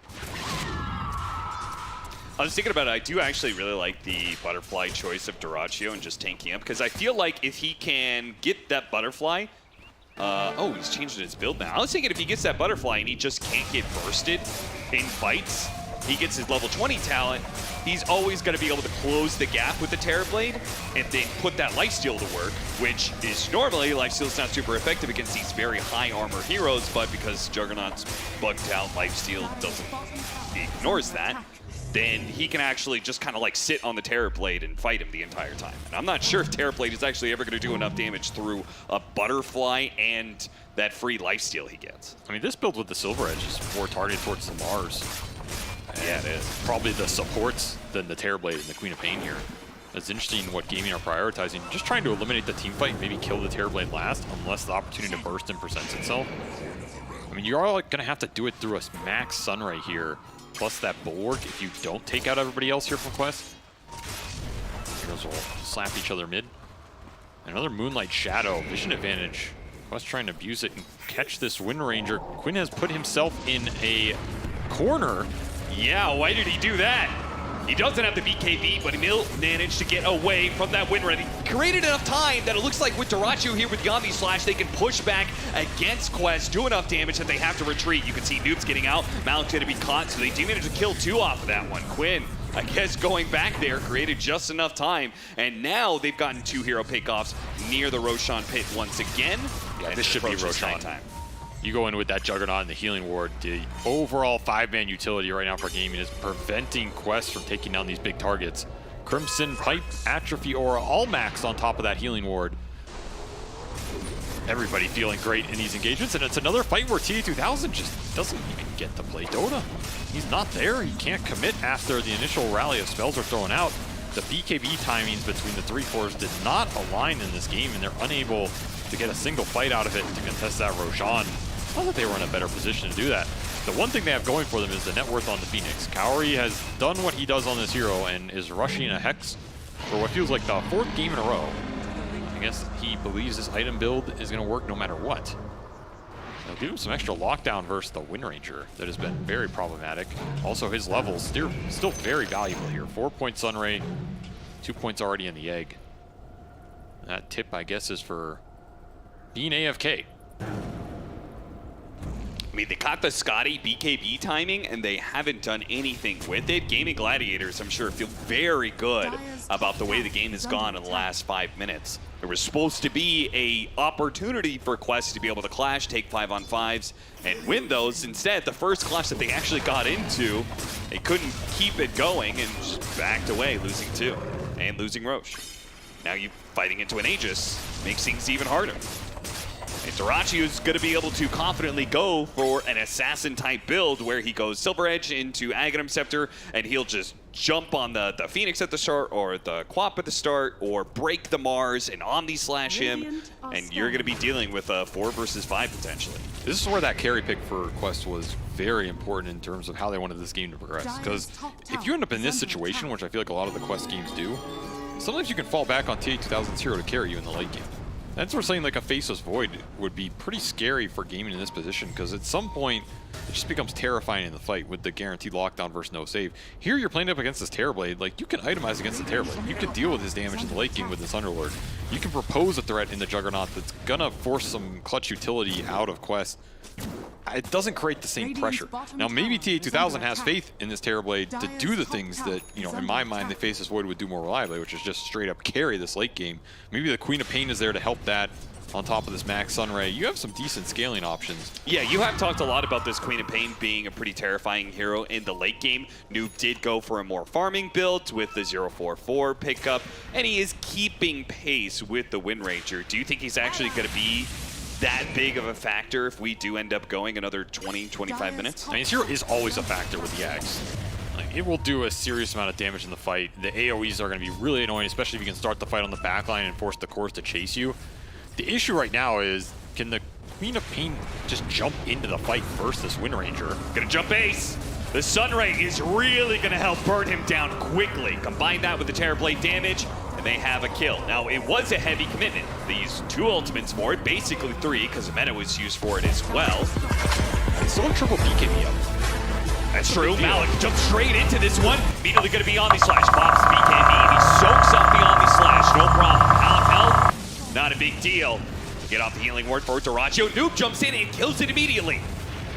[SPEAKER 1] I was thinking about it. I do actually really like the butterfly choice of Dyrachyo and just tanking up, because I feel like if he can get that butterfly, oh, he's changing his build now. I was thinking if he gets that butterfly and he just can't get bursted in fights, he gets his level 20 talent, he's always going to be able to close the gap with the Terrorblade and then put that lifesteal to work, which is normally, lifesteal's not super effective against these very high armor heroes, but because Juggernaut's bugged out, lifesteal ignores that, then he can actually just kind of like sit on the Terrorblade and fight him the entire time. And I'm not sure if Terrorblade is actually ever going to do enough damage through a butterfly and that free lifesteal he gets.
[SPEAKER 2] I mean, this build with the Silver Edge is more targeted towards the Mars.
[SPEAKER 1] Yeah, it is.
[SPEAKER 2] Probably the supports than the Terrorblade and the Queen of Pain here. It's interesting what Gaming are prioritizing. Just trying to eliminate the team fight, maybe kill the Terrorblade last, unless the opportunity to burst in presents itself. I mean, you're all going to have to do it through a max Sunray here, plus that Bulwark if you don't take out everybody else here from Quest. Heroes will slap each other mid. Another Moonlight Shadow, vision advantage. Quest trying to abuse it and catch this Wind Ranger. Quinn has put himself in a corner.
[SPEAKER 1] Yeah, why did he do that? He doesn't have the BKB, but he managed to get away from that Wind Ranger. He created enough time that it looks like with Dyrachyo here with the Omni Slash, they can push back against Quest, do enough damage that they have to retreat. You can see Noob's getting out, Malik's gonna be caught, so they do manage to kill 2 off of that one. Quinn, I guess going back there, created just enough time, and now they've gotten 2 hero pickoffs near the Roshan pit once again.
[SPEAKER 2] Yeah, this should be Roshan. You go in with that Juggernaut and the Healing Ward. The overall 5-man utility right now for Gaming is preventing Quest from taking down these big targets. Crimson, Pipe, Atrophy Aura, all maxed on top of that Healing Ward. Everybody feeling great in these engagements, and it's another fight where TA2000 just doesn't even get to play Dota. He's not there. He can't commit after the initial rally of spells are thrown out. The BKB timings between the 3 cores did not align in this game, and they're unable to get a single fight out of it to contest that Roshan. Not that they were in a better position to do that. The one thing they have going for them is the net worth on the Phoenix. Kaori has done what he does on this hero and is rushing a Hex for what feels like the 4th game in a row. I guess he believes this item build is going to work no matter what. They'll give him some extra lockdown versus the Wind Ranger that has been very problematic. Also, his levels, they're still very valuable here. 4-point Sunray, 2 points already in the egg. That tip, I guess, is for being AFK.
[SPEAKER 1] I mean, they caught the Scotty BKB timing, and they haven't done anything with it. Gaming Gladiators, I'm sure, feel very good about the way the game has gone in the last 5 minutes. There was supposed to be a opportunity for Quest to be able to clash, take 5-on-5s, and win those. Instead, the first clash that they actually got into, they couldn't keep it going and just backed away, losing 2 and losing Roche. Now you fighting into an Aegis makes things even harder. And Dyrachyo is going to be able to confidently go for an assassin-type build where he goes Silver Edge into Aghanim Scepter, and he'll just jump on the Phoenix at the start, or the Quap at the start, or break the Mars and Omni Slash him, and you're going to be dealing with a 4 versus 5 potentially.
[SPEAKER 2] This is where that carry pick for Quest was very important in terms of how they wanted this game to progress. Because if you end up in this situation, which I feel like a lot of the Quest games do, sometimes you can fall back on TA2000's hero to carry you in the late game. That's where saying like a Faceless Void would be pretty scary for Gaming in this position, because at some point it just becomes terrifying in the fight with the guaranteed lockdown versus no save. Here you're playing up against this Terrorblade, like you can itemize against the Terrorblade. You can deal with his damage in the late game with this Underlord. You can propose a threat in the Juggernaut that's gonna force some clutch utility out of Quest. It doesn't create the same pressure. Now maybe TA2000 has faith in this Terrorblade to do the things that, you know, in my mind the Faceless Void would do more reliably, which is just straight up carry this late game. Maybe the Queen of Pain is there to help that on top of this Max Sunray. You have some decent scaling options.
[SPEAKER 1] Yeah, you have talked a lot about this Queen of Pain being a pretty terrifying hero in the late game. Noob did go for a more farming build with the 044 pickup, and he is keeping pace with the Wind Ranger. Do you think he's actually going to be that big of a factor if we do end up going another 20-25 minutes?
[SPEAKER 2] I mean, his hero is always a factor with the Axe. Like, it will do a serious amount of damage in the fight. The AoEs are going to be really annoying, especially if you can start the fight on the backline and force the cores to chase you. The issue right now is, can the Queen of Pain just jump into the fight versus this Wind Ranger?
[SPEAKER 1] Gonna jump ace. The Sunray is really gonna help burn him down quickly. Combine that with the Terrorblade damage, and they have a kill. Now, it was a heavy commitment. They used 2 ultimates for it, basically 3, because Meta was used for it as well.
[SPEAKER 2] It's still a triple BKB up.
[SPEAKER 1] That's true. Malik jumps straight into this one. Immediately gonna be Omni Slash. Pops BKB, and he soaks up the Omni Slash. No problem. Malik health. Not a big deal. Get off the healing ward for Dyrachyo. Noob jumps in and kills it immediately.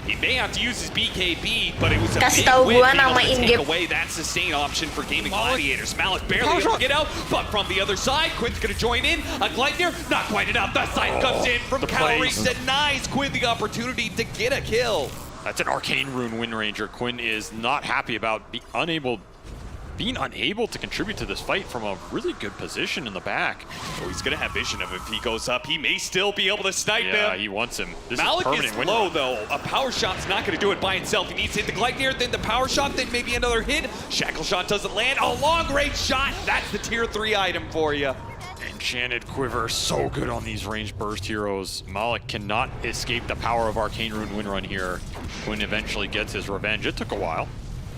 [SPEAKER 1] He may have to use his BKB, but it was a big win being able to take away that sustain option for Gaming Gladiators. Malik barely able to get out, but from the other side, Quinn's going to join in. A glide there, not quite enough. The side comes in from Kaori, denies Quinn the opportunity to get a kill.
[SPEAKER 2] That's an Arcane Rune Wind Ranger. Quinn is not happy about being unable being unable to contribute to this fight from a really good position in the back.
[SPEAKER 1] Oh, he's going to have vision of if he goes up. He may still be able to snipe him.
[SPEAKER 2] Yeah, he wants him. This
[SPEAKER 1] Malik
[SPEAKER 2] is
[SPEAKER 1] is
[SPEAKER 2] permanent win
[SPEAKER 1] low,
[SPEAKER 2] run.
[SPEAKER 1] though. A power shot's not going to do it by itself. He needs to hit the Gleipnir, then the power shot, then maybe another hit. Shackle shot doesn't land. A long-range shot. That's the tier 3 item for you.
[SPEAKER 2] Enchanted Quiver, so good on these ranged burst heroes. Malik cannot escape the power of Arcane Rune win run here. Quinn eventually gets his revenge. It took a while.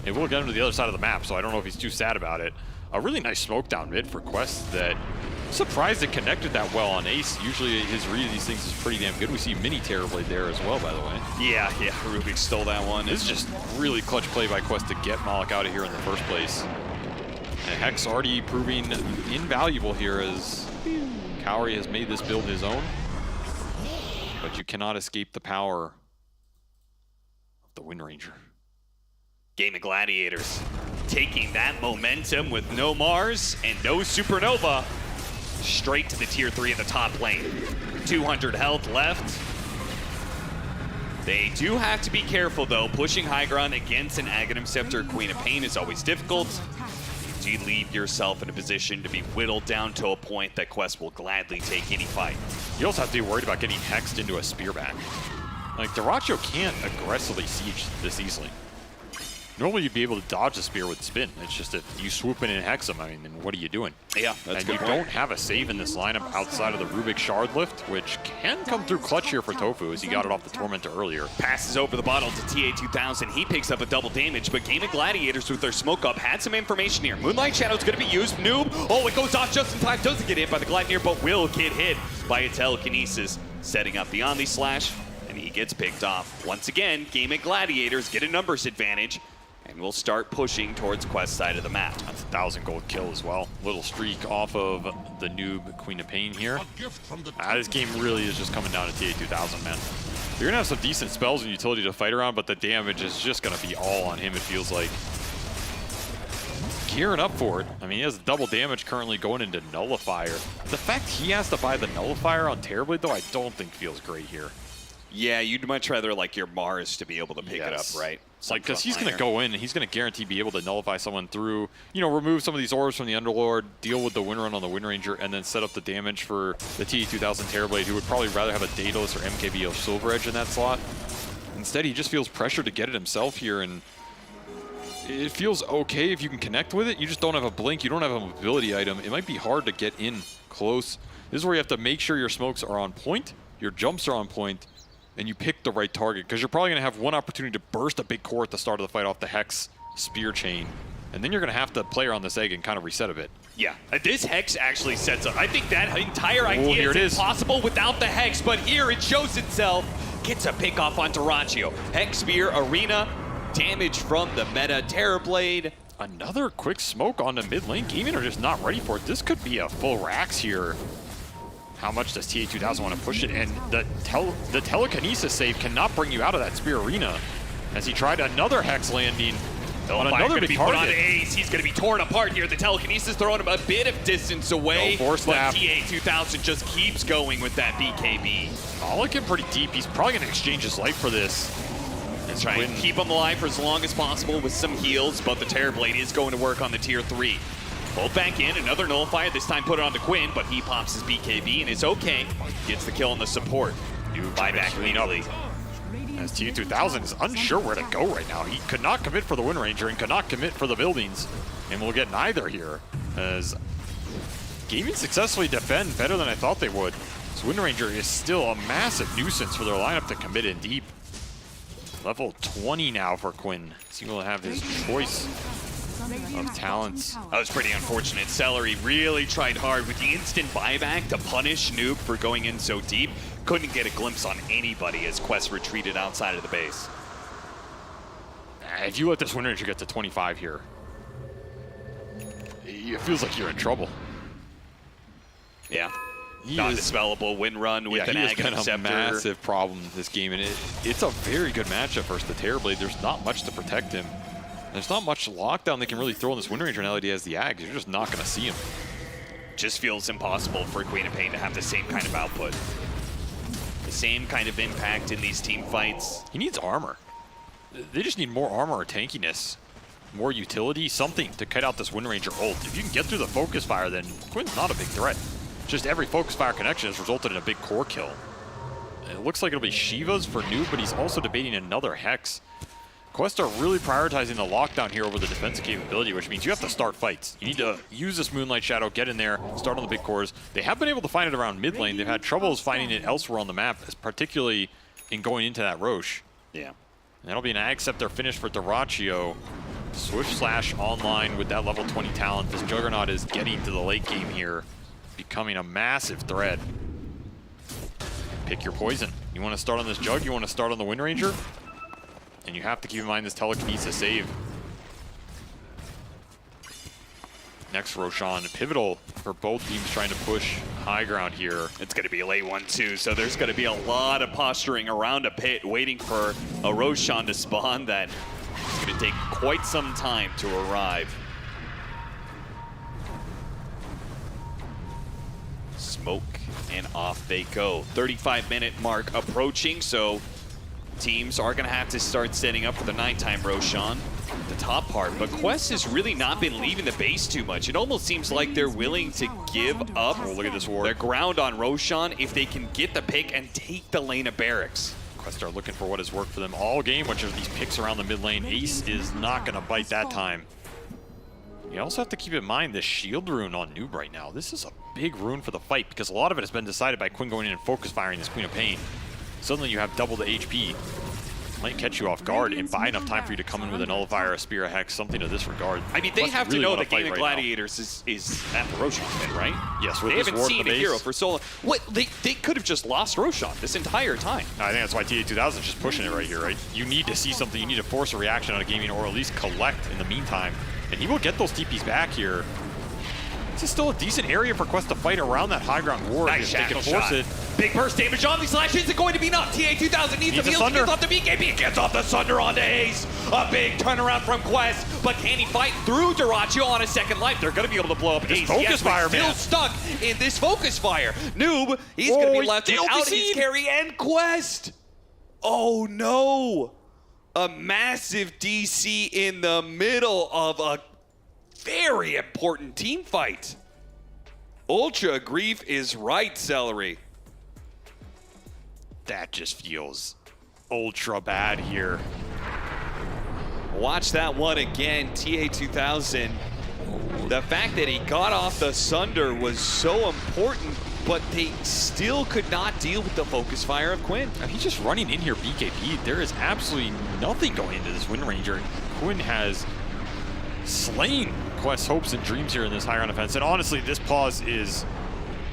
[SPEAKER 2] It will get him to the other side of the map, so I don't know if he's too sad about it. A really nice smoke down mid for Quest that I'm surprised it connected that well on Ace. Usually his read of these things is pretty damn good. We see Mini Terrorblade there as well, by the way.
[SPEAKER 1] Yeah, Rubik stole that one.
[SPEAKER 2] This is just really clutch play by Quest to get Malik out of here in the first place. And Hex already proving invaluable here as Cowrie has made this build his own. But you cannot escape the power of the Wind Ranger.
[SPEAKER 1] Gaming Gladiators taking that momentum with no Mars and no Supernova straight to the tier 3 in the top lane. 200 health left. They do have to be careful, though. Pushing high ground against an Aghanim Scepter Queen of Pain is always difficult. You do leave yourself in a position to be whittled down to a point that Quest will gladly take any fight.
[SPEAKER 2] You also have to be worried about getting hexed into a spear back. Like, Dyrachyo can't aggressively siege this easily. Normally you'd be able to dodge the spear with spin. It's just if you swoop in and hex him, I mean, then what are you doing?
[SPEAKER 1] Yeah, that's
[SPEAKER 2] and
[SPEAKER 1] good
[SPEAKER 2] you don't have a save in this lineup outside of the Rubik Shard lift, which can come through clutch here for Tofu as he got it off the Tormentor earlier.
[SPEAKER 1] Passes over the bottle to TA2000. He picks up a double damage, but Gaming Gladiators with their smoke up had some information here. Moonlight Shadow's going to be used. Noob. Oh, it goes off just in time. Doesn't get hit by the Gleipnir, but will get hit by a telekinesis. Setting up the Omni Slash, and he gets picked off. Once again, Gaming Gladiators get a numbers advantage, and we'll start pushing towards Quest side of the map.
[SPEAKER 2] That's a 1,000 gold kill as well. Little streak off of the noob Queen of Pain here. This game really is just coming down to TA2000, man. You're gonna have some decent spells and utility to fight around, but the damage is just gonna be all on him, it feels like. Gearing up for it. I mean, he has double damage currently going into Nullifier. The fact he has to buy the Nullifier on Terrorblade, though, I don't think feels great here.
[SPEAKER 1] Yeah, you'd much rather like your Mars to be able to pick it up, right?
[SPEAKER 2] Like, because he's going to go in and he's going to guarantee be able to nullify someone through, you know, remove some of these orbs from the Underlord, deal with the win run on the Wind Ranger, and then set up the damage for the TA2000 Terrorblade, who would probably rather have a Daedalus or MKB or Silver Edge in that slot. Instead, he just feels pressure to get it himself here, and it feels okay if you can connect with it. You just don't have a blink. You don't have a mobility item. It might be hard to get in close. This is where you have to make sure your smokes are on point, your jumps are on point, and you pick the right target, because you're probably going to have one opportunity to burst a big core at the start of the fight off the Hex spear chain, and then you're going to have to play around this egg and kind of reset a bit.
[SPEAKER 1] Yeah, this Hex actually sets up. I think that entire idea is impossible without the Hex, but here it shows itself. Gets a pick off on Dyrachyo. Hex Spear, Arena, damage from the meta Terrorblade.
[SPEAKER 2] Another quick smoke on the mid lane. Gaming are just not ready for it. This could be a full Rax here. How much does TA2000 want to push it? And the telekinesis save cannot bring you out of that Spear Arena, as he tried another Hex landing on another big target.
[SPEAKER 1] Put on Ace. He's going to be torn apart here. The telekinesis throwing him a bit of distance away,
[SPEAKER 2] but
[SPEAKER 1] TA2000 just keeps going with that BKB.
[SPEAKER 2] Malik in pretty deep. He's probably going to exchange his life for this.
[SPEAKER 1] Let's try and keep him alive for as long as possible with some heals, but the Terrorblade is going to work on the tier 3. Pulled back in, another Nullifier, this time put it on to Quinn, but he pops his BKB and it's okay. Gets the kill on the support. New buyback cleanly.
[SPEAKER 2] As TA2000 is unsure where to go right now. He could not commit for the Wind Ranger and could not commit for the buildings. And we'll get neither here, as Gaming successfully defend better than I thought they would. This Wind Ranger is still a massive nuisance for their lineup to commit in deep. Level 20 now for Quinn. So he will have his choice of talents.
[SPEAKER 1] That was pretty unfortunate. Celery really tried hard with the instant buyback to punish Noob for going in so deep. Couldn't get a glimpse on anybody as Quest retreated outside of the base.
[SPEAKER 2] If you let this Wind Ranger get to 25 here, it feels like you're in trouble.
[SPEAKER 1] Yeah. Non-dispellable win run with an Aghanim Scepter.
[SPEAKER 2] A massive problem this game, and it's a very good matchup versus the Terrorblade. There's not much to protect him. There's not much lockdown they can really throw on this Wind Ranger now that he has the Ags. You're just not going to see him.
[SPEAKER 1] Just feels impossible for Queen of Pain to have the same kind of output. The same kind of impact in these team fights.
[SPEAKER 2] He needs armor. They just need more armor or tankiness. more utility, something to cut out this Wind Ranger ult. If you can get through the focus fire, then Quinn's not a big threat. Just every focus fire connection has resulted in a big core kill. It looks like it'll be Shiva's for Noob, but he's also debating another Hex. Quest are really prioritizing the lockdown here over the defensive capability, which means you have to start fights. You need to use this Moonlight Shadow, get in there, start on the big cores. They have been able to find it around mid lane. They've had troubles finding it elsewhere on the map, particularly in going into that Roche.
[SPEAKER 1] Yeah.
[SPEAKER 2] And that'll be an Ag Scepter finish for Dyrachyo. Swift Slash online with that level 20 talent. This Juggernaut is getting to the late game here, becoming a massive threat. Pick your poison. You want to start on this Jug? You want to start on the Wind Ranger? And you have to keep in mind this telekinesis save. Next Roshan, pivotal for both teams trying to push high ground here.
[SPEAKER 1] It's going to be a late one too, so there's going to be a lot of posturing around a pit waiting for a Roshan to spawn that is going to take quite some time to arrive. Smoke and off they go. 35-minute mark approaching, so teams are going to have to start setting up for the nighttime Roshan, the top part. But Quest has really not been leaving the base too much. It almost seems like they're willing to give up
[SPEAKER 2] look at this ward.
[SPEAKER 1] their ground on Roshan if they can get the pick and take the lane of barracks.
[SPEAKER 2] Quest are looking for what has worked for them all game, which are these picks around the mid lane. Ace is not going to bite that time. You also have to keep in mind this shield rune on Noob right now. This is a big rune for the fight because a lot of it has been decided by Quinn going in and focus firing this Queen of Pain. Suddenly you have double the HP. Might catch you off guard and buy enough time for you to come in with a Nullifier, a Spear, a Hex, something to this regard.
[SPEAKER 1] I mean, they
[SPEAKER 2] Quest
[SPEAKER 1] have
[SPEAKER 2] really
[SPEAKER 1] to know
[SPEAKER 2] wanna
[SPEAKER 1] that
[SPEAKER 2] fight
[SPEAKER 1] Gaming
[SPEAKER 2] right
[SPEAKER 1] Gladiators is at the Roshan pit, right?
[SPEAKER 2] Yes, with
[SPEAKER 1] they
[SPEAKER 2] this
[SPEAKER 1] haven't
[SPEAKER 2] ward
[SPEAKER 1] seen
[SPEAKER 2] in the
[SPEAKER 1] a hero
[SPEAKER 2] base.
[SPEAKER 1] for so long. What, they could have just lost Roshan this entire time.
[SPEAKER 2] I think that's why TA2000 is just pushing it right here, right? You need to see something, you need to force a reaction on a gaming or at least collect in the meantime. And he will get those TPs back here. This is still a decent area for Quest to fight around that high ground ward.
[SPEAKER 1] Nice
[SPEAKER 2] if they can
[SPEAKER 1] shackle
[SPEAKER 2] force
[SPEAKER 1] shot.
[SPEAKER 2] it.
[SPEAKER 1] Big burst damage on the slash isn't going to be enough. TA2000 needs the
[SPEAKER 2] a
[SPEAKER 1] heals.
[SPEAKER 2] Thunder.
[SPEAKER 1] Gets off the BKB. Gets off the Sunder onto Ace. A big turnaround from Quest. But can he fight through Dyrachyo on a second life? They're going to be able to blow up
[SPEAKER 2] This
[SPEAKER 1] Ace.
[SPEAKER 2] focus
[SPEAKER 1] Yes, but
[SPEAKER 2] fire,
[SPEAKER 1] still
[SPEAKER 2] man.
[SPEAKER 1] stuck in this focus fire. Noob, he's
[SPEAKER 2] Whoa,
[SPEAKER 1] going to be
[SPEAKER 2] he's
[SPEAKER 1] left
[SPEAKER 2] still
[SPEAKER 1] without his
[SPEAKER 2] deceived.
[SPEAKER 1] carry and Quest. Oh no. A massive DC in the middle of a very important team fight. Ultra Grief is right, Celery.
[SPEAKER 2] That just feels ultra bad here.
[SPEAKER 1] Watch that one again, TA2000. The fact that he got off the Sunder was so important, but they still could not deal with the focus fire of Quinn.
[SPEAKER 2] And he's just running in here BKB. There is absolutely nothing going into this Wind Ranger. Quinn has slain Quest's hopes and dreams here in this high ground offense. And honestly, this pause is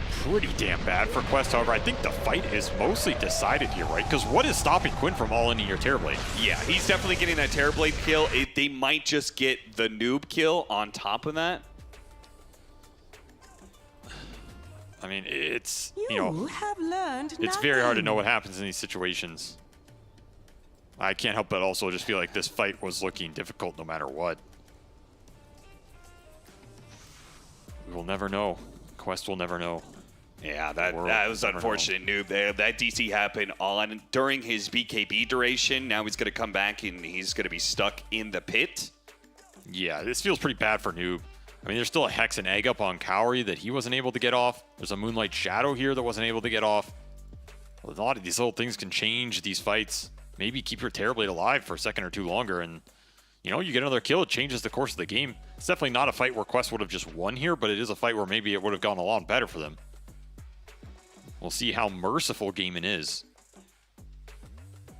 [SPEAKER 2] pretty damn bad for Quest. However, I think the fight is mostly decided here, right? Because what is stopping Quinn from all-in your Terrorblade?
[SPEAKER 1] Yeah, he's definitely getting that Terrorblade kill. They might just get the noob kill on top of that.
[SPEAKER 2] I mean, it's,
[SPEAKER 3] have learned
[SPEAKER 2] it's very hard to know what happens in these situations. I can't help but also just feel like this fight was looking difficult no matter what. We will never know. Quest will never know.
[SPEAKER 1] Yeah, that was unfortunate, Noob. That DC happened during his BKB duration. Now he's going to come back and he's going to be stuck in the pit.
[SPEAKER 2] Yeah, this feels pretty bad for Noob. I mean, there's still a Hex and Egg up on Cowrie that he wasn't able to get off. There's a Moonlight Shadow here that wasn't able to get off. A lot of these little things can change these fights. Maybe keep your Terrorblade alive for a second or two longer, and you get another kill. It changes the course of the game. It's definitely not a fight where Quest would have just won here, but it is a fight where maybe it would have gone a lot better for them. We'll see how merciful Gaimin is.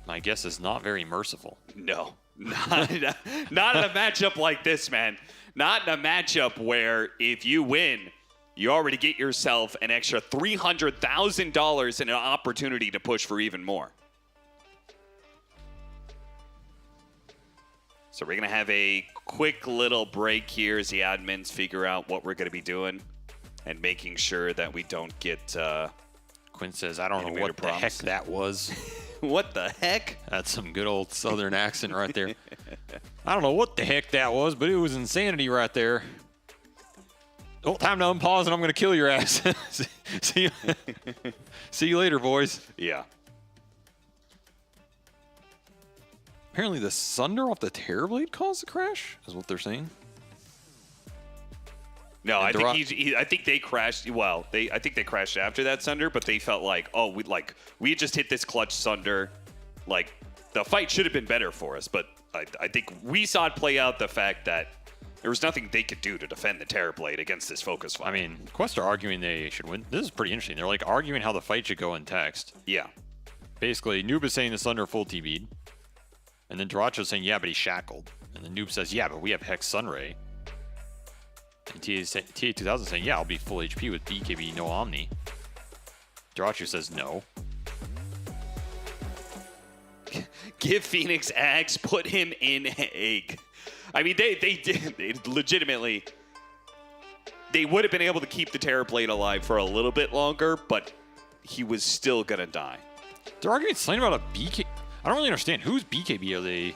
[SPEAKER 2] My guess is not very merciful.
[SPEAKER 1] No, not in a matchup like this, man. Not in a matchup where if you win, you already get yourself an extra $300,000 and an opportunity to push for even more. So we're going to have a quick little break here as the admins figure out what we're going to be doing and making sure that we don't get...
[SPEAKER 2] Quinn says, I don't know what the heck that was.
[SPEAKER 1] What the heck?
[SPEAKER 2] That's some good old Southern accent right there. I don't know what the heck that was, but it was insanity right there. Oh, time to unpause and I'm going to kill your ass. See you later, boys.
[SPEAKER 1] Yeah.
[SPEAKER 2] Apparently the Sunder off the Terrorblade caused the crash, is what they're saying.
[SPEAKER 1] No, I think they crashed. Well, I think they crashed after that Sunder, but they felt like, oh, we had just hit this clutch Sunder. Like, the fight should have been better for us, but I think we saw it play out the fact that there was nothing they could do to defend the Terrorblade against this focus fire.
[SPEAKER 2] I mean, Quest are arguing they should win. This is pretty interesting. They're like arguing how the fight should go in text.
[SPEAKER 1] Yeah.
[SPEAKER 2] Basically, Noob is saying the Sunder full TB'd. And then Duracho's saying, yeah, but he's shackled. And then Noob says, yeah, but we have Hex Sunray. And TA2000 saying, yeah, I'll be full HP with BKB, no Omni. Duracho says no.
[SPEAKER 1] Give Phoenix Axe, put him in egg. I mean, they legitimately, they would have been able to keep the Terrorblade alive for a little bit longer, but he was still going to die.
[SPEAKER 2] They're arguing something about a BKB. I don't really understand. Whose BKB are they?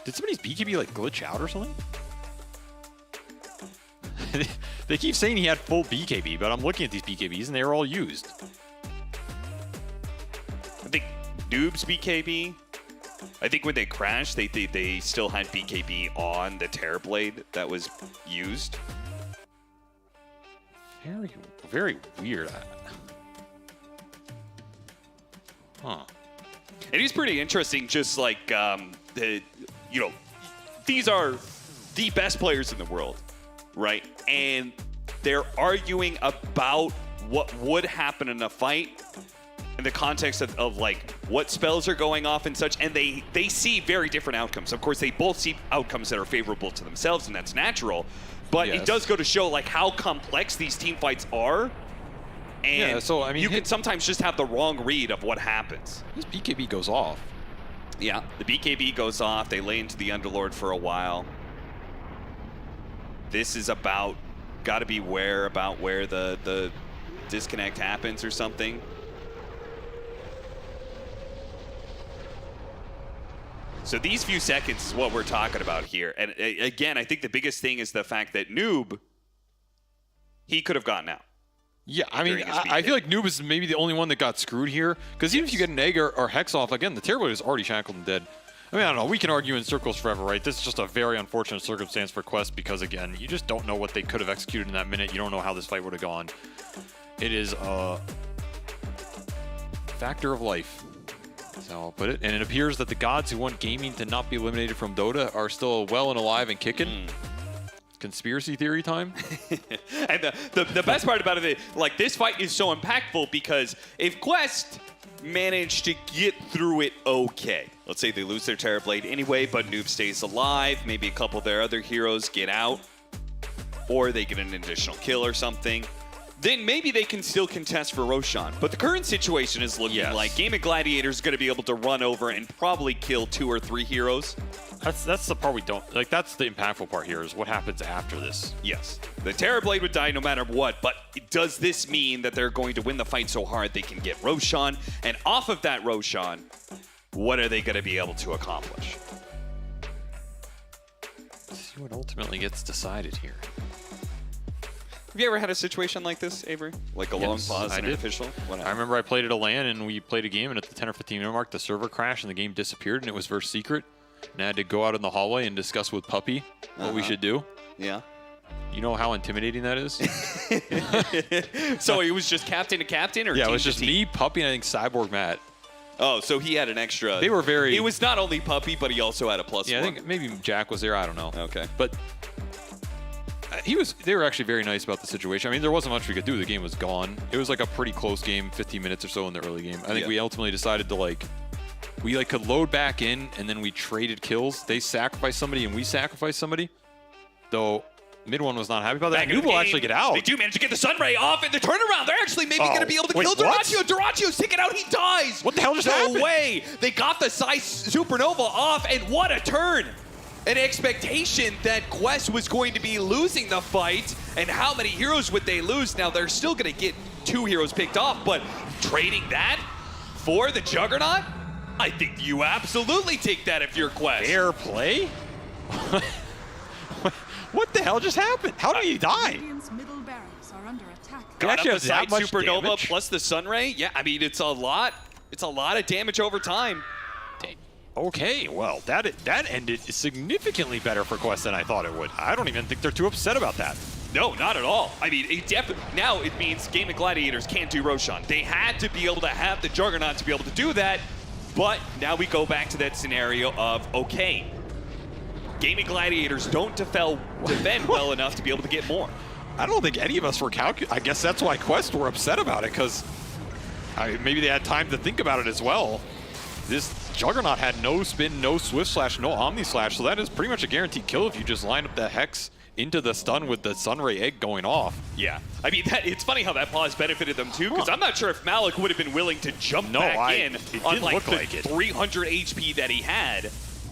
[SPEAKER 2] Did somebody's BKB like glitch out or something? They keep saying he had full BKB, but I'm looking at these BKBs and they were all used.
[SPEAKER 1] I think Noob's BKB, I think when they crashed, they still had BKB on the Terrorblade that was used.
[SPEAKER 2] Very, very weird. Huh.
[SPEAKER 1] It is pretty interesting, just like, these are the best players in the world, right? And they're arguing about what would happen in a fight in the context of like, what spells are going off and such, and they see very different outcomes. Of course, they both see outcomes that are favorable to themselves, and that's natural, but
[SPEAKER 2] yes,
[SPEAKER 1] it does go to show, like, how complex these team fights are. And
[SPEAKER 2] yeah, so, I mean,
[SPEAKER 1] you can sometimes just have the wrong read of what happens.
[SPEAKER 2] His BKB goes off.
[SPEAKER 1] Yeah, the BKB goes off. They lay into the Underlord for a while. This is got to be about where the disconnect happens or something. So these few seconds is what we're talking about here. And again, I think the biggest thing is the fact that Noob, he could have gotten out.
[SPEAKER 2] Yeah, I mean, I feel like Noob is maybe the only one that got screwed here. Because even if you get an egg or Hex off, again, the Terrorblade is already shackled and dead. I mean, I don't know. We can argue in circles forever, right? This is just a very unfortunate circumstance for Quest because, again, you just don't know what they could have executed in that minute. You don't know how this fight would have gone. It is a factor of life, so I'll put it. And it appears that the gods who want gaming to not be eliminated from Dota are still well and alive and kicking. Conspiracy theory time.
[SPEAKER 1] And the best part about it, like, this fight is so impactful because if Quest managed to get through it okay, let's say they lose their Terrorblade anyway, but Noob stays alive, maybe a couple of their other heroes get out, or they get an additional kill or something, then maybe they can still contest for Roshan. But the current situation is looking like Gaming Gladiators is going to be able to run over and probably kill 2 or 3 heroes.
[SPEAKER 2] That's the part we don't like. That's the impactful part here is what happens after this.
[SPEAKER 1] Yes, the Terrorblade would die no matter what, but does this mean that they're going to win the fight so hard they can get Roshan? And off of that Roshan, what are they going to be able to accomplish?
[SPEAKER 2] Let's see what ultimately gets decided here.
[SPEAKER 1] Have you ever had a situation like this, Avery? Like a long pause and official?
[SPEAKER 2] I remember I played at a LAN and we played a game, and at the 10 or 15 minute mark, the server crashed and the game disappeared, and it was versus Secret. And I had to go out in the hallway and discuss with Puppy what we should do.
[SPEAKER 1] Yeah.
[SPEAKER 2] You know how intimidating that is?
[SPEAKER 1] So it was just captain to captain? Or
[SPEAKER 2] yeah,
[SPEAKER 1] team
[SPEAKER 2] it was just
[SPEAKER 1] team?
[SPEAKER 2] me, Puppy, and I think Cyborg Matt.
[SPEAKER 1] Oh, so he had an extra...
[SPEAKER 2] They were very...
[SPEAKER 1] It was not only Puppy, but he also had a +1.
[SPEAKER 2] Yeah, I think maybe Jack was there. I don't know.
[SPEAKER 1] Okay.
[SPEAKER 2] But they were actually very nice about the situation. I mean, there wasn't much we could do. The game was gone. It was like a pretty close game, 15 minutes or so in the early game. I think we ultimately decided to we could load back in, and then we traded kills. They sacrificed somebody, and we sacrificed somebody. Though mid one was not happy about that. Noob will actually get out.
[SPEAKER 1] They do manage to get the Sunray off in the turnaround. They're actually maybe going to be able to kill Duracho. Duracho's taken out. He dies.
[SPEAKER 2] What the hell just happened?
[SPEAKER 1] No way. They got the Sai Supernova off, and what a turn. An expectation that Quest was going to be losing the fight, and how many heroes would they lose? Now, they're still going to get 2 heroes picked off, but trading that for the Juggernaut? I think you absolutely take that if you're Quest.
[SPEAKER 2] Fair play? What the hell just happened? How did he die?
[SPEAKER 3] Middle barracks are under attack.
[SPEAKER 1] Got
[SPEAKER 2] actually
[SPEAKER 1] up the
[SPEAKER 2] have that
[SPEAKER 1] side
[SPEAKER 2] much
[SPEAKER 1] Supernova
[SPEAKER 2] damage?
[SPEAKER 1] plus the Sunray? Yeah, I mean, it's a lot. It's a lot of damage over time.
[SPEAKER 2] Dang. Okay, well, that ended significantly better for Quest than I thought it would. I don't even think they're too upset about that.
[SPEAKER 1] No, not at all. I mean, now it means Gaming Gladiators can't do Roshan. They had to be able to have the Juggernaut to be able to do that, but now we go back to that scenario of, okay, Gaming Gladiators don't defend well enough to be able to get more.
[SPEAKER 2] I don't think any of us were I guess that's why Quest were upset about it, because maybe they had time to think about it as well. This Juggernaut had no spin, no Swift Slash, no Omni Slash, so that is pretty much a guaranteed kill if you just line up the Hex into the stun with the Sunray Egg going off.
[SPEAKER 1] Yeah, I mean, it's funny how that pause benefited them too, because I'm not sure if Malik would have been willing to jump back in on like the 300 HP that he had.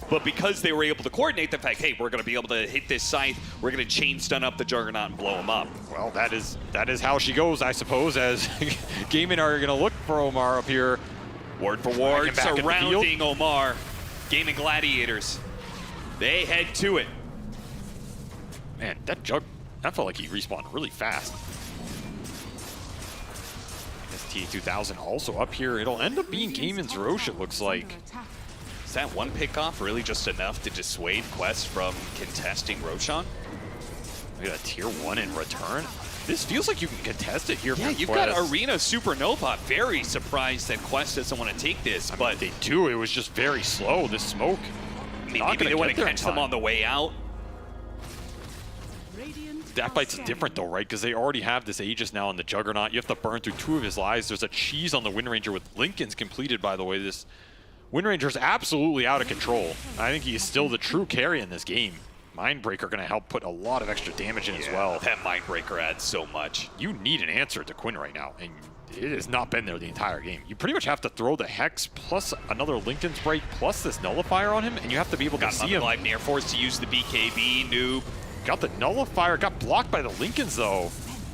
[SPEAKER 1] But because they were able to coordinate the fact, hey, we're going to be able to hit this scythe, we're going to chain stun up the Juggernaut and blow him up.
[SPEAKER 2] Well, that is how she goes, I suppose, as Gaimin are going to look for Omar up here.
[SPEAKER 1] Word for word, surrounding Omar. Gaming Gladiators, they head to it.
[SPEAKER 2] Man, that felt like he respawned really fast. T2000 also up here. It'll end up being Gaimin's Roche, it looks like.
[SPEAKER 1] Is that one pickoff really just enough to dissuade Quest from contesting Roshan?
[SPEAKER 2] We got a tier 1 in return. This feels like you can contest it here.
[SPEAKER 1] Yeah, you've got Arena Supernova. Very surprised that Quest doesn't want to take this, but
[SPEAKER 2] they do. It was just very slow, this smoke.
[SPEAKER 1] I mean, maybe they want to catch them on the way out.
[SPEAKER 2] That fight's different though, right? Because they already have this Aegis now on the Juggernaut. You have to burn through 2 of his lives. There's a cheese on the Wind Ranger with Lincoln's completed, by the way. This Wind Ranger's absolutely out of control. I think he is still the true carry in this game. Mindbreaker going to help put a lot of extra damage in as well.
[SPEAKER 1] That Mindbreaker adds so much.
[SPEAKER 2] You need an answer to Quinn right now, and it has not been there the entire game. You pretty much have to throw the Hex plus another Lincoln's Break plus this Nullifier on him, and you have to be able to see him.
[SPEAKER 1] Got Near forced to use the BKB, noob.
[SPEAKER 2] Got the Nullifier, got blocked by the Lincolns though.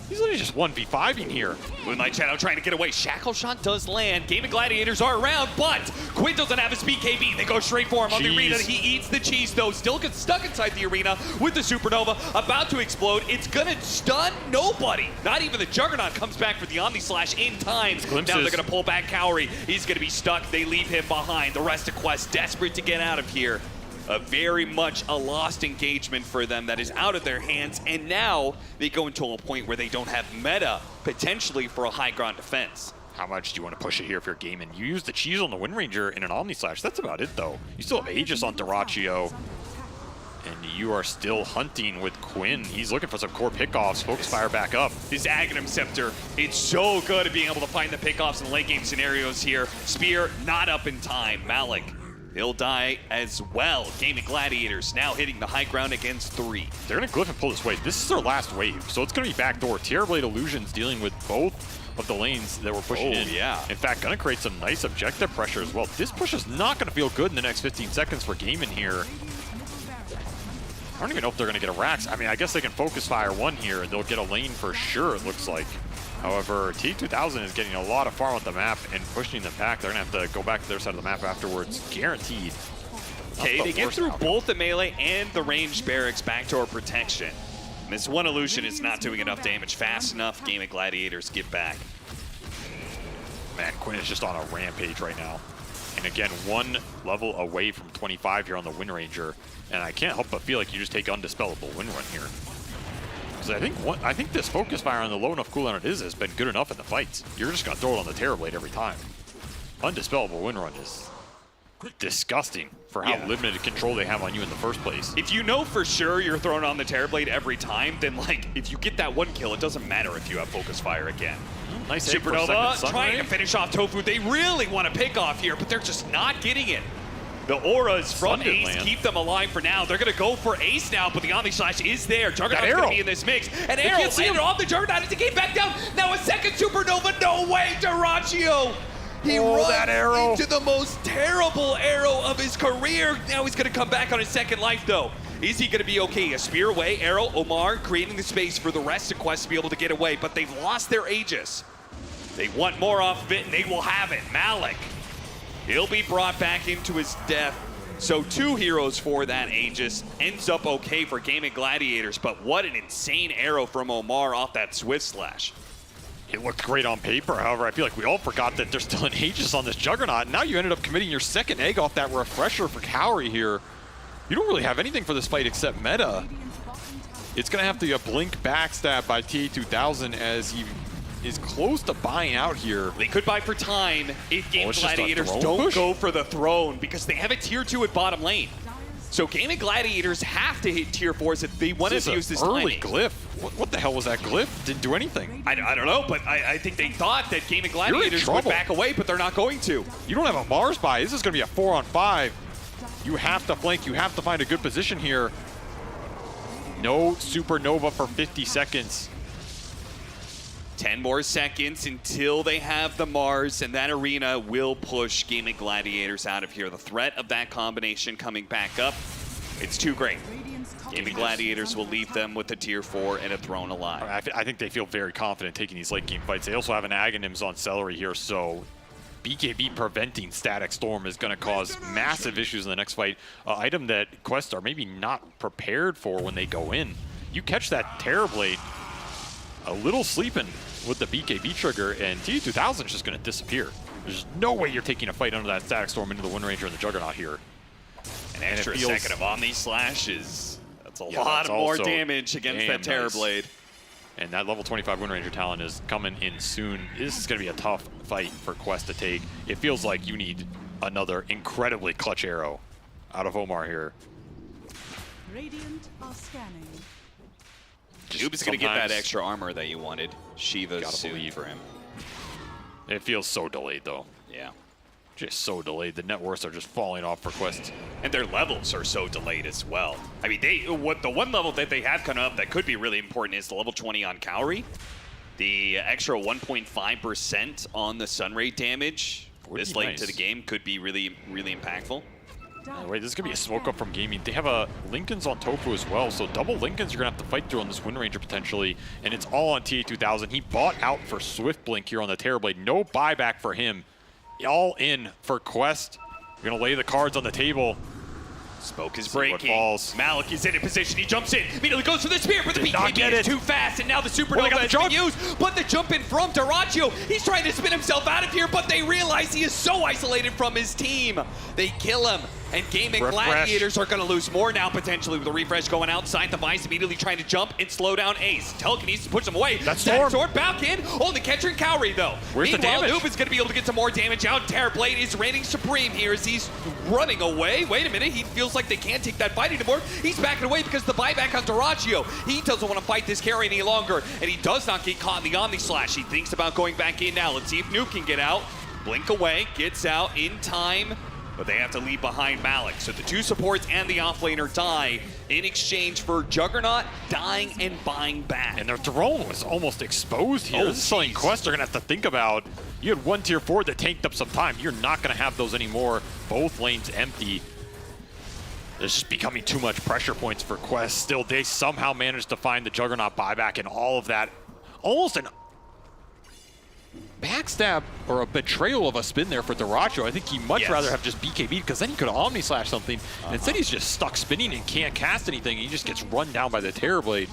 [SPEAKER 2] He's literally just 1v5ing here.
[SPEAKER 1] Moonlight Shadow trying to get away. Shackle Shot does land. Gaming Gladiators are around, but Quinn doesn't have his BKB. They go straight for him on the arena. He eats the cheese though. Still gets stuck inside the arena with the Supernova. About to explode. It's gonna stun nobody. Not even the Juggernaut comes back for the Omni Slash in time. Now they're gonna pull back Cowrie. He's gonna be stuck. They leave him behind. The rest of Quest desperate to get out of here. Very much a lost engagement for them that is out of their hands, and now they go into a point where they don't have meta, potentially, for a high ground defense.
[SPEAKER 2] How much do you want to push it here if you're gaming? You use the cheese on the Wind Ranger in an Omni Slash. That's about it, though. You still have Aegis on Dyrachyo, and you are still hunting with Quinn. He's looking for some core pickoffs. Focus fire back up.
[SPEAKER 1] This Aghanim Scepter, it's so good at being able to find the pickoffs in late game scenarios here. Spear not up in time. Malik, he'll die as well. Gaming Gladiators now hitting the high ground against 3.
[SPEAKER 2] They're going to glyph and pull this wave. This is their last wave, so it's going to be backdoor. Terrorblade Illusions dealing with both of the lanes that we're pushing in.
[SPEAKER 1] Yeah.
[SPEAKER 2] In fact, going to create some nice objective pressure as well. This push is not going to feel good in the next 15 seconds for Gaimin here. I don't even know if they're going to get a Rax. I mean, I guess they can focus fire 1 here, and they'll get a lane for sure, it looks like. However, T2000 is getting a lot of farm on the map and pushing them back. They're going to have to go back to their side of the map afterwards, guaranteed.
[SPEAKER 1] Okay, they get through both the melee and the ranged barracks backdoor protection. And this one illusion is not doing enough damage fast enough. Gaming Gladiators get back.
[SPEAKER 2] Man, Quinn is just on a rampage right now. And again, 1 level away from 25 here on the Wind Ranger. And I can't help but feel like you just take Undispellable Wind Run here. Because I think this focus fire on the low enough cooldown it is has been good enough in the fights. You're just going to throw it on the Terrorblade every time. Undispellable Wind Run is disgusting for how limited control they have on you in the first place.
[SPEAKER 1] If you know for sure you're throwing on the Terrorblade every time, then like if you get that 1 kill, it doesn't matter if you have focus fire again.
[SPEAKER 2] Nice
[SPEAKER 1] Supernova trying to finish off Tofu. They really want to pick off here, but they're just not getting it. The auras from Ace keep them alive for now. They're going to go for Ace now, but the Omni Slash is there. Juggernaut's going to be in this mix. And Arrow landed off the Juggernaut as it came back down. Now a second Supernova. No way, Dyrachyo. He runs into the most terrible arrow of his career. Now he's going to come back on his second life, though. Is he going to be okay? A spear away. Arrow, Omar creating the space for the rest of Quest to be able to get away, but they've lost their Aegis. They want more off of it, and they will have it. Malik, he'll be brought back into his death. So 2 heroes for that Aegis. Ends up okay for Gaming Gladiators, but what an insane arrow from Omar off that Swift Slash.
[SPEAKER 2] It looked great on paper. However, I feel like we all forgot that there's still an Aegis on this Juggernaut. And now you ended up committing your second egg off that refresher for Cowrie here. You don't really have anything for this fight except meta. It's going to have to be a blink backstab by TA2000 as he is close to buying out here.
[SPEAKER 1] They could buy for time if Gaming Gladiators don't go for the throne because they have a tier 2 at bottom lane. So Gaming Gladiators have to hit tier 4s if they want to use this
[SPEAKER 2] early
[SPEAKER 1] timing.
[SPEAKER 2] glyph. What the hell was that glyph? Didn't do anything.
[SPEAKER 1] I don't know, but I think they thought that Gaming Gladiators would back away, but they're not going to.
[SPEAKER 2] You don't have a Mars buy. This is going to be a 4-on-5. You have to flank. You have to find a good position here. No Supernova for 50 seconds.
[SPEAKER 1] 10 more seconds until they have the Mars, and that arena will push Gaming Gladiators out of here. The threat of that combination coming back up, it's too great. Gaming Gladiators will leave them with a tier 4 and a throne alive.
[SPEAKER 2] I think they feel very confident taking these late game fights. They also have an Aghanims on Celery here, so BKB preventing Static Storm is going to cause massive issues in the next fight. Item that Quest are maybe not prepared for when they go in. You catch that Terrorblade a little sleeping with the BKB trigger, and TA2000 is just going to disappear. There's no way you're taking a fight under that Static Storm into the Wind Ranger and the Juggernaut here.
[SPEAKER 1] An extra second of Omni Slash that's a lot more damage against that Terrorblade.
[SPEAKER 2] And that level 25 Wind Ranger talent is coming in soon. This is going to be a tough fight for Quest to take. It feels like you need another incredibly clutch arrow out of Omar here.
[SPEAKER 3] Radiant are scanning.
[SPEAKER 1] Noob is going to get that extra armor that you wanted. Shiva's suit for him.
[SPEAKER 2] It feels so delayed, though.
[SPEAKER 1] Yeah.
[SPEAKER 2] Just so delayed. The net worths are just falling off for Quest.
[SPEAKER 1] And their levels are so delayed as well. I mean, the one level that they have coming up that could be really important is the level 20 on Cowrie. The extra 1.5% on the Sunray damage this late into the game could be really, really impactful.
[SPEAKER 2] Wait, this is going to be a smoke up from Gaming. They have a Lincolns on Tofu as well, so double Lincolns you're going to have to fight through on this Wind Ranger potentially, and it's all on TA2000. He bought out for Swift Blink here on the Terrorblade. No buyback for him. All in for Quest. We're going to lay the cards on the table.
[SPEAKER 1] Smoke is breaking. Malik is in a position. He jumps in. Immediately goes for the spear, but the BKB is too fast, and now the Supernova is being used. But the jump in from Dyrachyo. He's trying to spin himself out of here, but they realize he is so isolated from his team. They kill him. And Gaming Gladiators are going to lose more now, potentially, with the refresh going outside the Vice, immediately trying to jump and slow down Ace. Telekinesis puts him away.
[SPEAKER 2] That's
[SPEAKER 1] Sword back in. Only catching Cowrie, though.
[SPEAKER 2] Where's the damage?
[SPEAKER 1] Noob is going to be able to get some more damage out. Terrorblade is reigning supreme here as he's running away. Wait a minute. He feels like they can't take that fight anymore. He's backing away because the buyback on Dyrachyo. He doesn't want to fight this carry any longer, and he does not get caught in the Omni Slash. He thinks about going back in now. Let's see if Noob can get out. Blink away. Gets out in time. But they have to leave behind Malik. So the two supports and the offlaner die in exchange for Juggernaut dying and buying back.
[SPEAKER 2] And their throne was almost exposed here. This is something Quest are going to have to think about. You had one tier 4 that tanked up some time. You're not going to have those anymore. Both lanes empty. There's just becoming too much pressure points for Quest. Still, they somehow managed to find the Juggernaut buyback and all of that. Almost an backstab or a betrayal of a spin there for Dyrachyo. I think he'd much rather have just BKB because then he could Omni Slash something. And instead he's just stuck spinning and can't cast anything. And he just gets run down by the Terrorblade.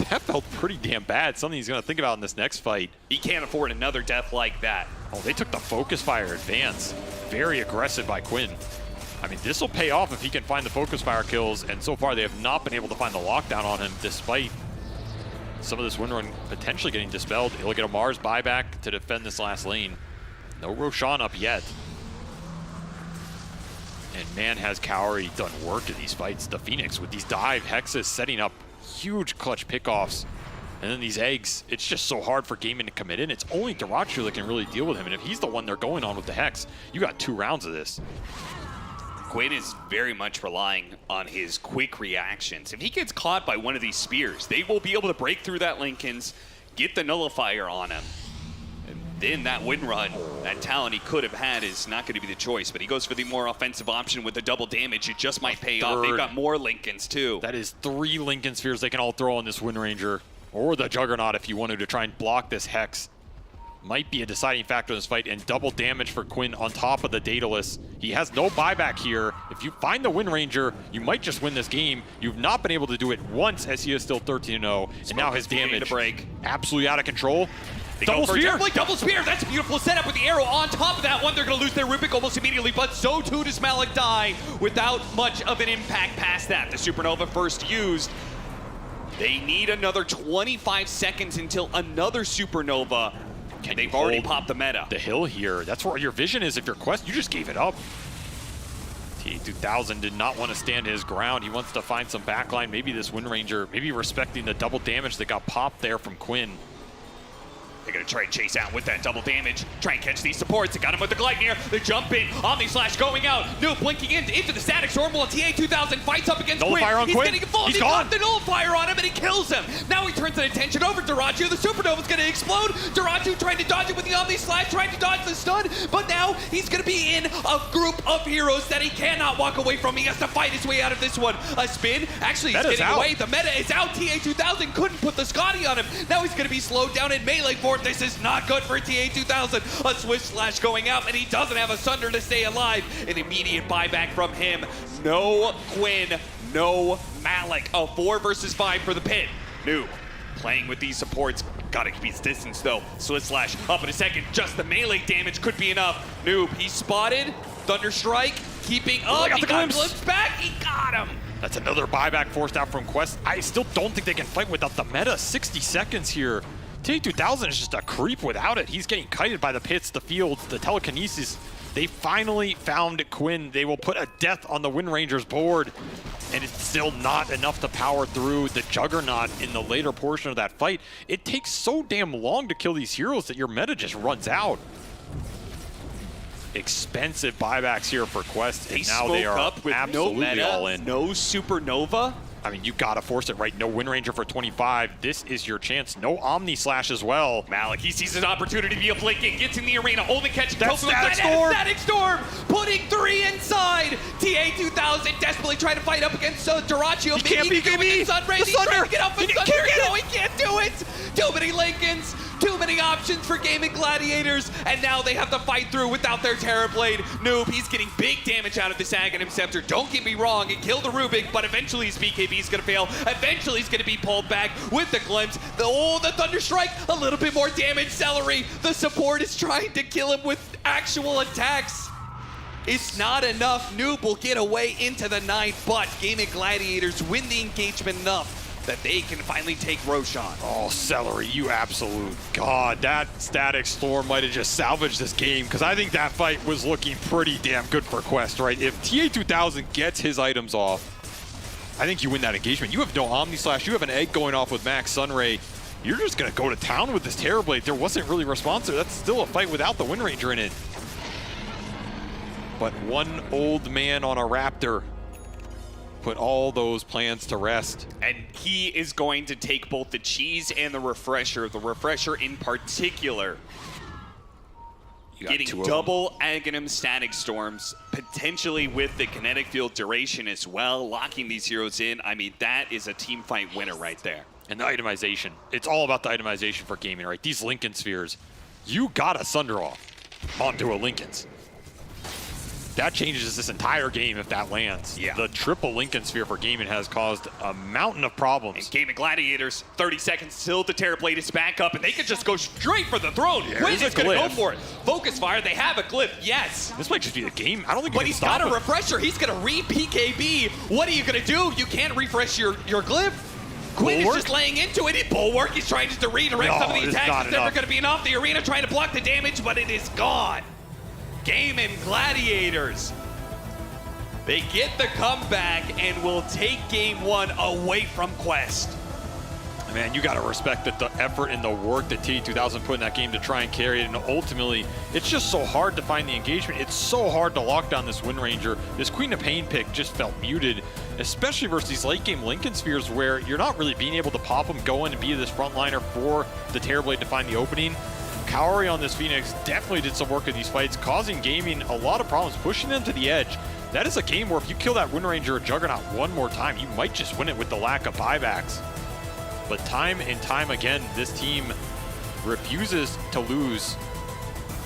[SPEAKER 2] That felt pretty damn bad. Something he's going to think about in this next fight.
[SPEAKER 1] He can't afford another death like that.
[SPEAKER 2] Oh, they took the Focus Fire advance. Very aggressive by Quinn. I mean, this will pay off if he can find the Focus Fire kills. And so far they have not been able to find the lockdown on him despite some of this wind run potentially getting dispelled. He'll get a Mars buyback to defend this last lane. No Roshan up yet. And man, has Cowrie done work in these fights. The Phoenix with these dive hexes setting up huge clutch pickoffs. And then these eggs, it's just so hard for Gaimin to commit in. It's only Dyrachyo that can really deal with him. And if he's the one they're going on with the hex, you got 2 rounds of this.
[SPEAKER 1] Quinn is very much relying on his quick reactions. If he gets caught by one of these spears, they will be able to break through that Lincoln's, get the nullifier on him. And then that wind run, that talent he could have had is not going to be the choice, but he goes for the more offensive option with the double damage. It just might pay off. They've got more Lincolns too.
[SPEAKER 2] That is 3 Lincoln spheres they can all throw on this Wind Ranger, or the Juggernaut if you wanted to try and block this hex. Might be a deciding factor in this fight, and double damage for Quinn on top of the Daedalus. He has no buyback here. If you find the Wind Ranger, you might just win this game. You've not been able to do it once as he is still 13-0, and now his damage absolutely out of control.
[SPEAKER 1] They
[SPEAKER 2] Double
[SPEAKER 1] go for a
[SPEAKER 2] spear.
[SPEAKER 1] Terrorblade, double spear. That's a beautiful setup with the arrow on top of that one. They're going to lose their Rubik almost immediately, but so too does Malik die without much of an impact past that. The Supernova first used. They need another 25 seconds until another Supernova. And they've already popped the meta.
[SPEAKER 2] The hill here, that's where your vision is. If your quest, you just gave it up. TA2000 did not want to stand his ground. He wants to find some backline. Maybe this Wind Ranger, maybe respecting the double damage that got popped there from Quinn.
[SPEAKER 1] They're going to try and chase out with that double damage. Try and catch these supports. They got him with the Gleipnir. They jump in. Omni Slash going out. Noob blinking into the Static Storm while TA2000 fights up against
[SPEAKER 2] Nullifier on
[SPEAKER 1] Quinn. He's
[SPEAKER 2] Quinn.
[SPEAKER 1] getting a full.
[SPEAKER 2] He's
[SPEAKER 1] He's
[SPEAKER 2] gone.
[SPEAKER 1] got the Nullifier on him and he kills him. Now he turns the attention over to Duraju. The Supernova's going to explode. Duraju trying to dodge it with the Omni Slash, trying to dodge the stun. But now he's going to be in a group of heroes that he cannot walk away from. He has to fight his way out of this one. A spin. Actually, he's
[SPEAKER 2] Meta's
[SPEAKER 1] getting
[SPEAKER 2] out.
[SPEAKER 1] away. The meta is out. TA2000 couldn't put the Scotty on him. Now he's going to be slowed down in melee for it. This is not good for TA2000. A Swift Slash going out, and he doesn't have a Sunder to stay alive. An immediate buyback from him. No Quinn, no Malik. A 4 versus 5 for the pit. Noob playing with these supports. Gotta keep his distance though. Swift Slash up in a second. Just the melee damage could be enough. Noob, he's spotted. Thunderstrike keeping up.
[SPEAKER 2] got
[SPEAKER 1] He
[SPEAKER 2] the
[SPEAKER 1] got
[SPEAKER 2] glimpse.
[SPEAKER 1] glimpsed back. He got him.
[SPEAKER 2] That's another buyback forced out from Quest. I still don't think they can fight without the meta. 60 seconds here. TA2000 is just a creep without it. He's getting kited by the pits, the fields, the telekinesis. They finally found Quinn. They will put a death on the Wind Ranger's board, and it's still not enough to power through the Juggernaut in the later portion of that fight. It takes so damn long to kill these heroes that your meta just runs out. Expensive buybacks here for Quest, and now they are
[SPEAKER 1] up with no
[SPEAKER 2] absolutely
[SPEAKER 1] meta,
[SPEAKER 2] all in.
[SPEAKER 1] no Supernova.
[SPEAKER 2] I mean, you gotta force it, right? No Wind Ranger for 25. This is your chance. No Omni Slash as well.
[SPEAKER 1] Malik, he sees his opportunity to be a flanking, gets in the arena, only catching
[SPEAKER 2] That's
[SPEAKER 1] Tofu inside.
[SPEAKER 2] Static Storm.
[SPEAKER 1] Static Storm, putting 3 inside. TA2000 desperately trying to fight up against Duraccio.
[SPEAKER 2] He can't beat GB.
[SPEAKER 1] Sunray.
[SPEAKER 2] The
[SPEAKER 1] He's trying
[SPEAKER 2] Sunder.
[SPEAKER 1] to get up with
[SPEAKER 2] He
[SPEAKER 1] Sunder.
[SPEAKER 2] can't get
[SPEAKER 1] No, he can't do it. Too many Lincolns, too many options for Gaming Gladiators, and now they have to fight through without their Terrorblade. Noob, he's getting big damage out of this Aghanim Scepter. Don't get me wrong, it killed the Rubik, but eventually his BKB is going to fail. Eventually he's going to be pulled back with the glimpse. The Thunderstrike, a little bit more damage. Celery, the support is trying to kill him with actual attacks. It's not enough. Noob will get away into the night, but Gaming Gladiators win the engagement enough that they can finally take Roshan.
[SPEAKER 2] Oh, Celery, you absolute god. That Static Storm might have just salvaged this game, because I think that fight was looking pretty damn good for Quest, right? If TA2000 gets his items off, I think you win that engagement. You have no Omni Slash. You have an egg going off with Max Sunray. You're just going to go to town with this Terrorblade. There wasn't really responsive. That's still a fight without the Wind Ranger in it. But one old man on a Raptor put all those plans to rest.
[SPEAKER 1] And he is going to take both the cheese and the refresher in particular. Getting double Aghanim Static Storms, potentially with the kinetic field duration as well, locking these heroes in. I mean, that is a team fight winner right there.
[SPEAKER 2] And the itemization. It's all about the itemization for gaming, right? These Lincoln Spheres, you gotta Sunder off onto a Lincoln's. That changes this entire game if that lands.
[SPEAKER 1] Yeah.
[SPEAKER 2] The triple Lincoln Sphere for gaming has caused a mountain of problems.
[SPEAKER 1] And Gaming Gladiators, 30 seconds till the Terrorblade is back up, and they could just go straight for the throne. Quinn is going to go for it. Focus Fire, they have a glyph, yes.
[SPEAKER 2] This might just be the game. I don't think you
[SPEAKER 1] But
[SPEAKER 2] can
[SPEAKER 1] he's
[SPEAKER 2] stop
[SPEAKER 1] got a
[SPEAKER 2] him.
[SPEAKER 1] refresher. He's going to re-PKB. What are you going to do? You can't refresh your glyph. Quinn is just laying into it. Bulwark, he's trying to redirect some of the
[SPEAKER 2] it's
[SPEAKER 1] attacks.
[SPEAKER 2] not
[SPEAKER 1] It's never
[SPEAKER 2] enough.
[SPEAKER 1] going to be enough. The arena trying to block the damage, but it is gone. Gaming Gladiators. They get the comeback and will take game one away from Quest.
[SPEAKER 2] Man, you got to respect the effort and the work that T2000 put in that game to try and carry it. And ultimately, it's just so hard to find the engagement. It's so hard to lock down this Wind Ranger. This Queen of Pain pick just felt muted, especially versus these late game Lincoln Spheres where you're not really being able to pop them, go in and be this frontliner for the Terrorblade to find the opening. Kaori on this Phoenix definitely did some work in these fights, causing gaming a lot of problems, pushing them to the edge. That is a game where if you kill that Wind Ranger or Juggernaut one more time, you might just win it with the lack of buybacks. But time and time again, this team refuses to lose.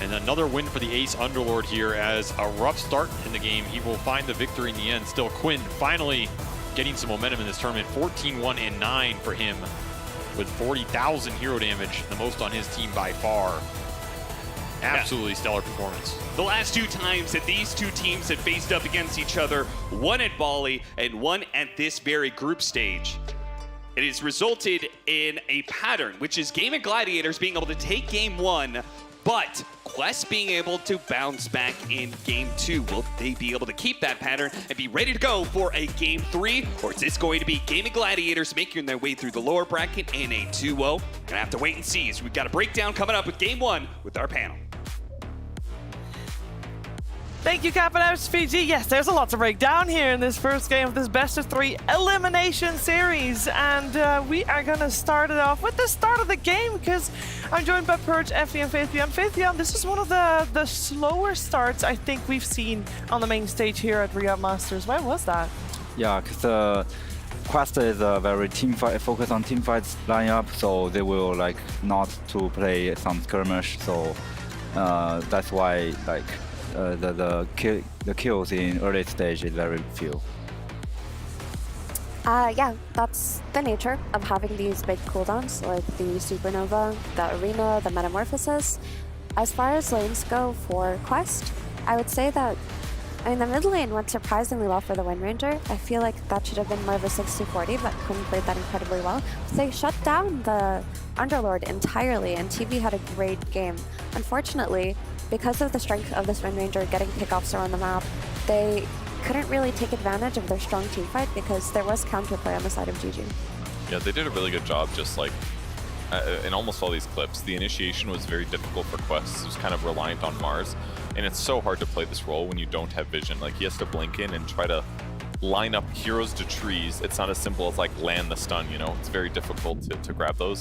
[SPEAKER 2] And another win for the Ace Underlord here as a rough start in the game. He will find the victory in the end. Still, Quinn finally getting some momentum in this tournament. 14-1-9 for him. with 40,000 hero damage, the most on his team by far. Absolutely stellar performance.
[SPEAKER 1] The last 2 times that these 2 teams had faced up against each other, one at Bali and one at this very group stage, it has resulted in a pattern, which is Gaming Gladiators being able to take game 1, but Quest being able to bounce back in game 2. Will they be able to keep that pattern and be ready to go for a game 3? Or is this going to be Gaming Gladiators making their way through the lower bracket in a 2-0? Gonna have to wait and see, as we've got a breakdown coming up with game 1 with our panel.
[SPEAKER 4] Thank you, Captain FG. Yes, there's a lot to break down here in this first game of this best of 3 elimination series. And we are going to start it off with the start of the game, because I'm joined by Purge, Effie, and Faithbeyond. Faithbeyond, this is one of the slower starts I think we've seen on the main stage here at Riyadh Masters. Why was that?
[SPEAKER 5] Yeah, because Quest is a very focused on team fights lineup, so they will like not to play some skirmish. So that's why like the kills in early stage is very few.
[SPEAKER 6] Yeah, that's the nature of having these big cooldowns, like the Supernova, the Arena, the Metamorphosis. As far as lanes go for Quest, I would say that, I mean, the mid lane went surprisingly well for the Wind Ranger. I feel like that should have been more of a 60-40, but Quinn played that incredibly well. They shut down the Underlord entirely, and TV had a great game. Unfortunately, because of the strength of this Wind Ranger getting pickoffs around the map, they couldn't really take advantage of their strong team fight because there was counterplay on the side of GG.
[SPEAKER 7] Yeah, they did a really good job, just like in almost all these clips. The initiation was very difficult for Quest. It was kind of reliant on Mars, and it's so hard to play this role when you don't have vision. Like, he has to blink in and try to line up heroes to trees. It's not as simple as like land the stun, you know? It's very difficult to grab those.